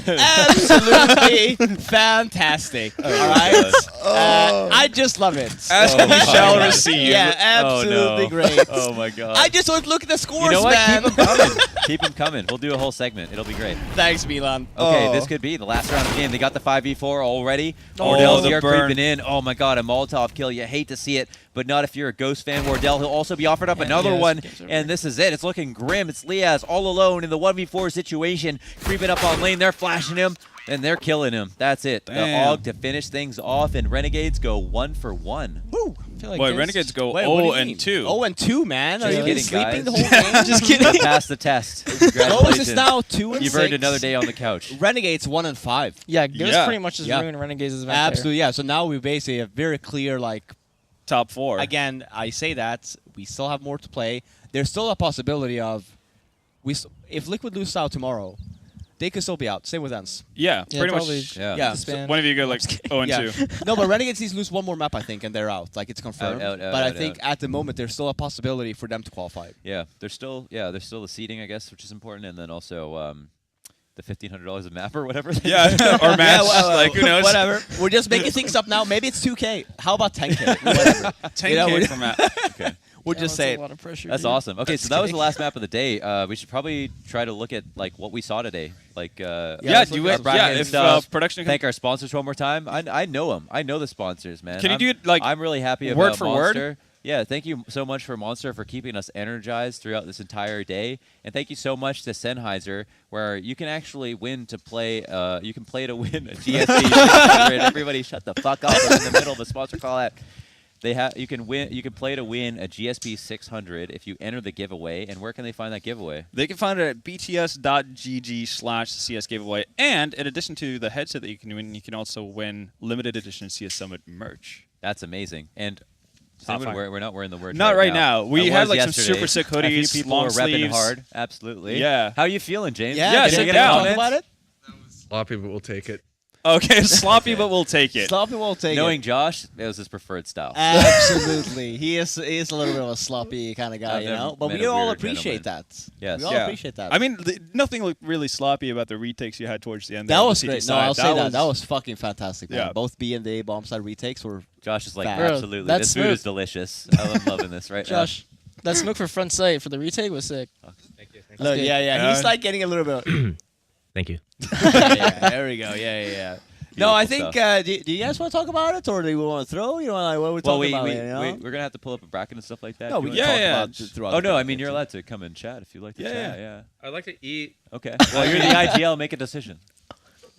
Absolutely fantastic. All right, I just love it. As Oh we my shall God. receive. Yeah, absolutely Oh, no. great. Oh my god. I just want to look at the scores, you know what? man. Keep them coming. Keep them coming. We'll do a whole segment. It'll be great. Thanks, Milan. Okay, Oh. this could be the last round of the game. They got the 5v4 already. Oh, Wardell's the here burn. creeping in. Oh my god, a Molotov kill. You hate to see it, but not if you're a Ghost fan. Wardell, he'll also be offered up Yeah, another yeah, one, this game's over. and this is it. It's looking grim. It's Liaz all alone in the 1v4 situation, creeping up on lane. They're flashing him, and they're killing him. That's it. The Damn. AUG to finish things off, and Renegades go 1 for 1. Woo. I feel like Boy, Ghost- Renegades go Wait, what do you 0 mean? and 2. 0 and 2, man. Are Just you been kidding, sleeping the guys. whole game? Just kidding. Passed the test. Ghost Congratulations. is now 2 and You've 6. earned another day on the couch. Renegades 1 and 5. Yeah, Ghost Yeah. pretty much just Yeah. ruined Renegades' event there. Absolutely, yeah. So now we basically have very clear, like, Top 4. again, I say that we still have more to play. There's still a possibility of if Liquid loses out tomorrow, they could still be out. Same with ENCE. Yeah, Yeah, pretty probably much. Yeah. Yeah. So disband. one of you go like 0 and 2. No, but Renegades needs to lose one more map, I think, and they're out. Like, it's confirmed. Out, but I out, think at the moment there's still a possibility for them to qualify. Yeah, there's still the seeding, I guess, which is important, and then also the $1,500 a map or whatever. Yeah, or match. Like, who knows? Whatever. We're just making things up now. Maybe it's 2K. How about 10K? Whatever. 10K You know, for Matt. Okay. We'll Yeah, just that's say a lot of pressure. That's dude. awesome. Okay, so that was the last map of the day. We should probably try to look at like what we saw today. Like Yeah, let's do look it. at bracket Yeah, and if stuff. production Thank our sponsors one more time. I know them. I know the sponsors, man. Can you I'm- do it, like, I'm really happy word about for word? Monster. Yeah, thank you so much for Monster for keeping us energized throughout this entire day, and thank you so much to Sennheiser, where you can actually win to play. You can play to win a GSP 600. Everybody, shut the fuck up! I'm in the middle of a sponsor call. At you can win. You can play to win a GSP 600 if you enter the giveaway. And where can they find that giveaway? They can find it at bts.gg/CS giveaway. And in addition to the headset that you can win, you can also win limited edition CS Summit merch. That's amazing. And Top Simon, five. we're not wearing the merch. Not right now. We I have, was like, some yesterday. super sick A few hoodies, people long are repping sleeves. hard. Absolutely. Yeah. How you feeling, James? Yeah, Can I sit get a down. Talk comment? about it. Sloppy, but we'll take it. Okay, sloppy, but we'll take it. Sloppy won't take Knowing it. Josh, it was his preferred style. Absolutely. He is a little bit of a sloppy kind of guy, I've you never know? But met we a all weird appreciate gentleman. that. Yes. We all Yeah. appreciate that. I mean, nothing looked really sloppy about the retakes you had towards the end. that there on was the CT great. No, side. I'll say that. That was fucking fantastic, man. Yeah. Both B and the A bomb side retakes were... Josh is like, Bro, absolutely. that's This food smooth. is delicious. I'm loving this right Josh, that smoke for front sight for the retake was sick. Thank you. Look, good. yeah. He's like getting a little bit... Thank you. yeah, there we go. Yeah. No, I think... stuff. Do you guys want to talk about it, or do you want to throw? You know, like, what are we Well, talking about? You know? we're going to have to pull up a bracket and stuff like that. No, if we you can wanna talk yeah, about just- throughout Oh, the no, I mean, bracket. you're allowed to come and chat if you like to Yeah, chat. Yeah. I'd like to eat. Okay. Well, you're the IGL. Make a decision.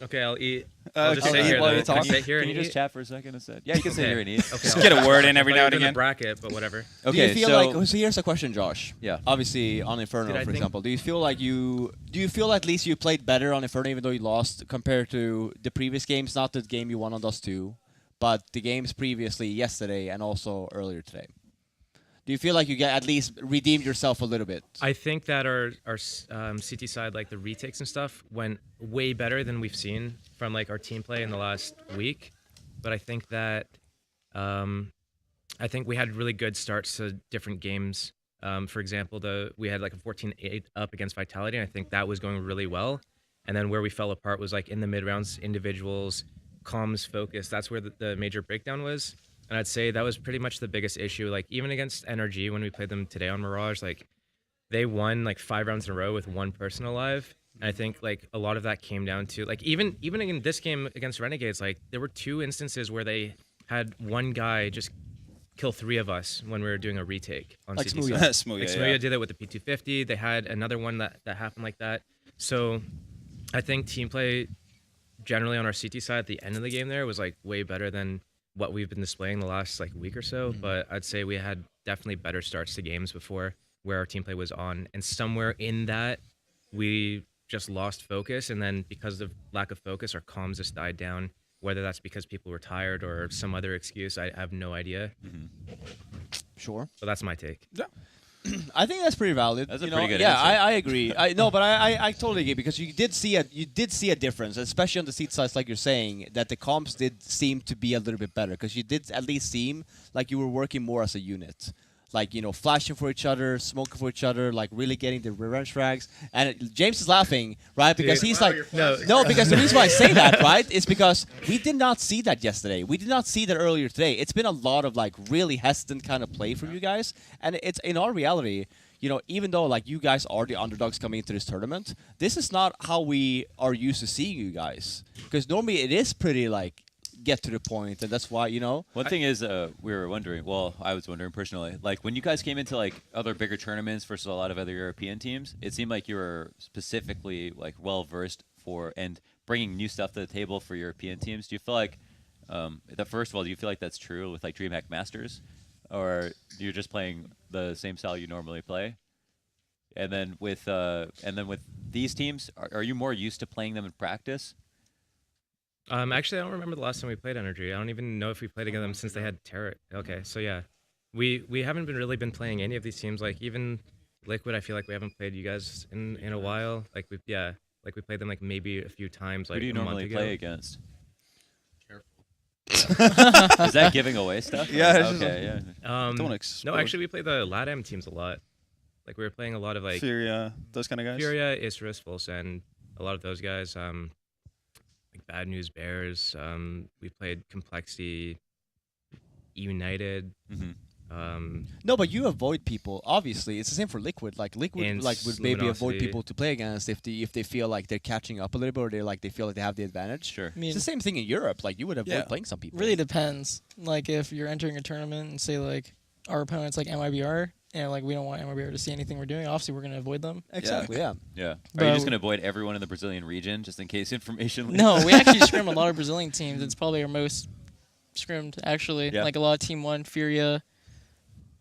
Okay, I'll eat. I'll just I'll sit eat here. while though. you Can I talk. sit here Can and you just eat? chat for a second and say? Yeah, you can sit Okay. here and eat. Okay, Just I'll- get a word in I every thought now you and were doing again. a bracket, but whatever. Do you Okay, feel so like... So here's a question, Josh. Yeah. Obviously, on Inferno, Did I for think- example, do you feel like at least you played better on Inferno even though you lost compared to the previous games? Not the game you won on Dust 2, but the games previously yesterday and also earlier today. Do you feel like you get at least redeemed yourself a little bit? I think that our CT side, like the retakes and stuff, went way better than we've seen from like our team play in the last week. But I think that we had really good starts to different games. For example, we had like a 14-8 up against Vitality, and I think that was going really well. And then where we fell apart was like in the mid rounds, individuals, comms, focus. That's where the major breakdown was. And I'd say that was pretty much the biggest issue. Like even against NRG when we played them today on Mirage, like they won like 5 rounds in a row with one person alive. And I think like a lot of that came down to like even in this game against Renegades, like there were 2 instances where they had one guy just kill 3 of us when we were doing a retake on Like CT Smooya. side. Smooya, Like yeah. Smooya did it with the P250. They had another one that happened like that. So I think team play generally on our CT side at the end of the game there was like way better than what we've been displaying the last like week or so. But I'd say we had definitely better starts to games before where our team play was on. And somewhere in that, we just lost focus. And then because of lack of focus, our comms just died down. Whether that's because people were tired or some other excuse, I have no idea. Sure. But that's my take. I think that's pretty valid. That's a you pretty know? good Yeah, answer. I agree. I totally agree because you did see a difference, especially on the seat size, like you're saying, that the comps did seem to be a little bit better because you did at least seem like you were working more as a unit. Like, you know, flashing for each other, smoking for each other, like really getting the revenge frags. And James is laughing, right? Because he's like, no, because the reason why I say that, right, is because we did not see that yesterday. We did not see that earlier today. It's been a lot of like really hesitant kind of play from you guys. And it's in our reality, you know, even though like you guys are the underdogs coming into this tournament, this is not how we are used to seeing you guys. Because normally it is pretty like, get to the point, and that's why, you know. One thing is, we were wondering. Well, I was wondering personally, like when you guys came into like other bigger tournaments versus a lot of other European teams, it seemed like you were specifically like well versed for and bringing new stuff to the table for European teams. Do you feel like that? First of all, do you feel like that's true with like DreamHack Masters, or you're just playing the same style you normally play? And then with these teams, are you more used to playing them in practice? Actually, I don't remember the last time we played Energy. I don't even know if we played against them since they had Terror. Okay, so yeah, we haven't really been playing any of these teams. Like even Liquid, I feel like we haven't played you guys in a while. Like we played them like maybe a few times. Like Who do you a month normally ago. play against? Is that giving away stuff? Yeah, it's just Okay. Yeah. Don't No, explode. actually, we play the LATAM teams a lot. Like we were playing a lot of like Furia, those kind of guys. Furia, Isrus, Volsend, a lot of those guys. Like Bad News Bears. We played Complexity, United. No, but you avoid people. Obviously, it's the same for Liquid. Like Liquid, And like would maybe avoid Luminosity. people to play against if they feel like they're catching up a little bit, or they feel like they have the advantage. Sure. I mean, It's the same thing in Europe. Like you would avoid Yeah. playing some people. really depends. Like if you're entering a tournament and say like our opponent's like MIBR and like we don't want MIBR to see anything we're doing, obviously we're gonna avoid them. Exactly. Yeah. Yeah. Are you But- just gonna avoid everyone in the Brazilian region just in case information leaks? No, we actually scrim a lot of Brazilian teams. It's probably our most scrimmed actually. Yeah. Like a lot of Team 1, Furia.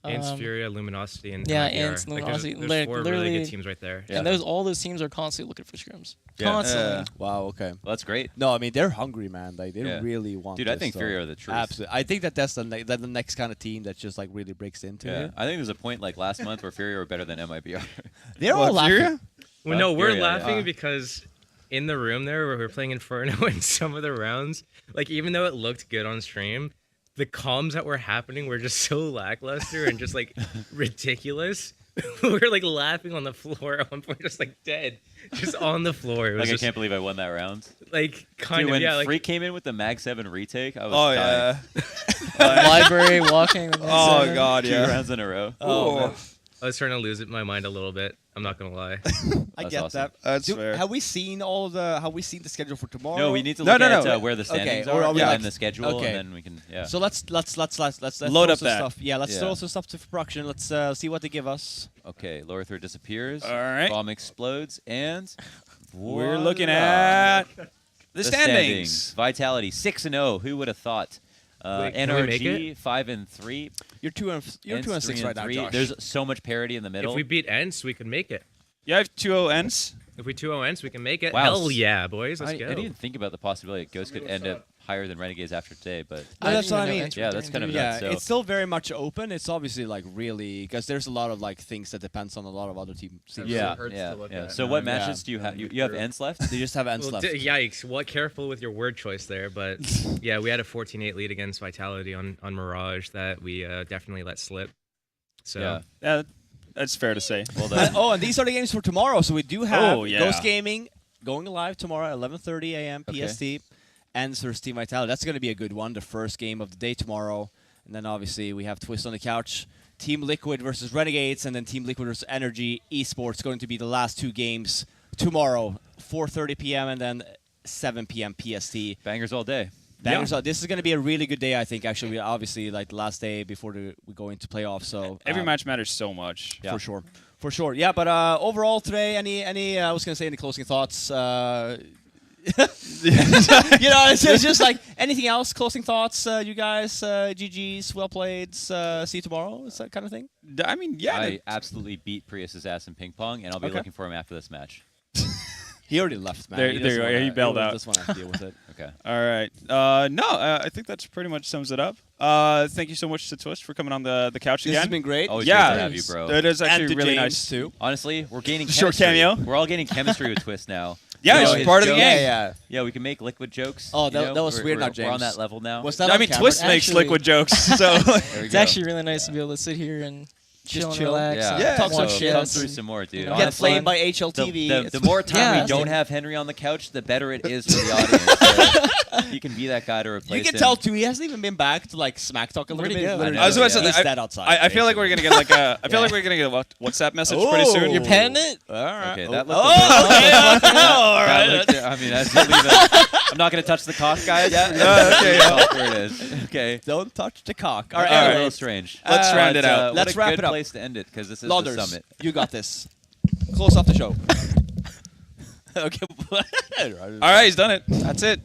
Ants, Furia, Luminosity, and yeah, MIBR. Ants, Like, Luminosity. There's 4 really Literally- good teams right there. Yeah. And all those teams are constantly looking for scrims. Yeah. Constantly. Wow. Okay. Well, that's great. No, I mean they're hungry, man. Like they Yeah. really want. Dude, I this think stuff. Furia are the truth. Absolutely. I think that's the next kind of team that just like really breaks into Yeah. it. I think there's a point like last month where Furia were better than MIBR. They're all laughing. Furia? Well, no, we're Furia, laughing yeah. because in the room there where we were playing Inferno in some of the rounds, like even though it looked good on stream, the comms that were happening were just so lackluster and just like ridiculous. We were like laughing on the floor at one point, just like dead, just on the floor. It was Like I just can't believe I won that round. like kind Dude, of when yeah, like Freak came in with the Mag 7 retake, I was Oh dying. yeah. Library, walking. Oh god, 2 yeah. rounds in a row. Oh, I was starting to lose my mind a little bit. I'm not gonna lie. I That's get awesome. that. That's fair. Have we seen the schedule for tomorrow? No, we need to No, look no, at no. where the standings or are are we and like- the schedule, okay. and then we can. Yeah. So let's Load throw up some that. stuff. Yeah, let's Yeah. throw some stuff to production. Let's see what they give us. Okay, lower third disappears. All right. Bomb explodes, and We're looking voila. at the The standings. Vitality 6-0. Who would have thought? Wait, can we make NRG 5-3. You're 2-6 right now, 3. Josh. There's so much parity in the middle. If we beat Ents, we could make it. You have 2-0 ends. If we 2-0 Ents, we can make it. Wow. Hell yeah, boys. Let's I go. didn't even think about the possibility that Ghost could end up higher than Renegades after today, but That's what I mean. yeah, that's kind of Yeah, nuts. So it's still very much open. It's obviously like really because there's a lot of like things that depends on a lot of other teams. yeah, hurts yeah, to look yeah. at. So what Yeah. matches do you have? You have ends left? They just have ends Well, left. yikes! What careful with your word choice there, but yeah, we had a 14-8 lead against Vitality on Mirage that we definitely let slip. So Yeah. Yeah, that's fair to say. Well done. And these are the games for tomorrow. So we do have Oh, yeah. Ghost Gaming going live tomorrow at 11:30 a.m. Okay. PST. And Source Team Vitality. That's going to be a good one. The first game of the day tomorrow. And then obviously we have Twist on the Couch. Team Liquid versus Renegades. And then Team Liquid versus Energy Esports going to be the last two games tomorrow. 4:30 p.m. and then 7 p.m. PST. Bangers all day. Bangers out. This is going to be a really good day, I think. Actually, we obviously like the last day before we go into playoffs. So Every match matters so much. Yeah. for sure. Yeah, but overall today, any I was going to say any closing thoughts. It's just like anything else. Closing thoughts, you guys. GGs, well played. See you tomorrow. Is that kind of thing? I mean, yeah. I absolutely beat Prius's ass in ping pong, and I'll be Okay. looking for him after this match. He already left, man. There He you doesn't go. wanna- He bailed out. Just want to deal with it. Okay. All right. I think that's pretty much sums it up. Thank you so much to Twist for coming on the couch This again. has been great. Always Yeah. great to have you, bro. It is actually and to really James, nice. too. Honestly, we're gaining Short chemistry. cameo? We're all gaining chemistry with Twist now. Yeah, You know, it's his part of the jokes- game. Yeah. Yeah, we can make liquid jokes. Oh, you that- know? that was We're- weird now, We're on James. that level now. Was that I on mean, camera? Twist makes Actually- liquid jokes, so There we It's go. actually really nice to be able to sit here and chill and chill. relax. Yeah, and Yeah. Talk some watch shit. Come this through and, some more, dude. you know, Get have Honestly, flamed by the, HLTV. the more time Yeah, we don't dude. have Henry on the couch, the better it is for the audience. So he can be that guy to replace You can him. tell too. He hasn't even been back to like smack talk a little Where'd he bit. go? Literally I was about to say he's that. dead outside. I feel like we're gonna get like a. I feel like we're gonna get a WhatsApp message pretty soon. Oh. You're penning it? All right. Okay, Oh. that looked Oh, a bit- okay. All that right. looked- I mean, that's leave it. I'm not gonna touch the cock, guys. Yeah. Okay. Where it is. Okay. Don't touch the cock. All right. All right, a anyway. little strange. Let's round it out. What Let's a wrap good it up. place to end it because this is Launders, the summit. you got this. Close off the show. Okay. All right, he's done it. That's it.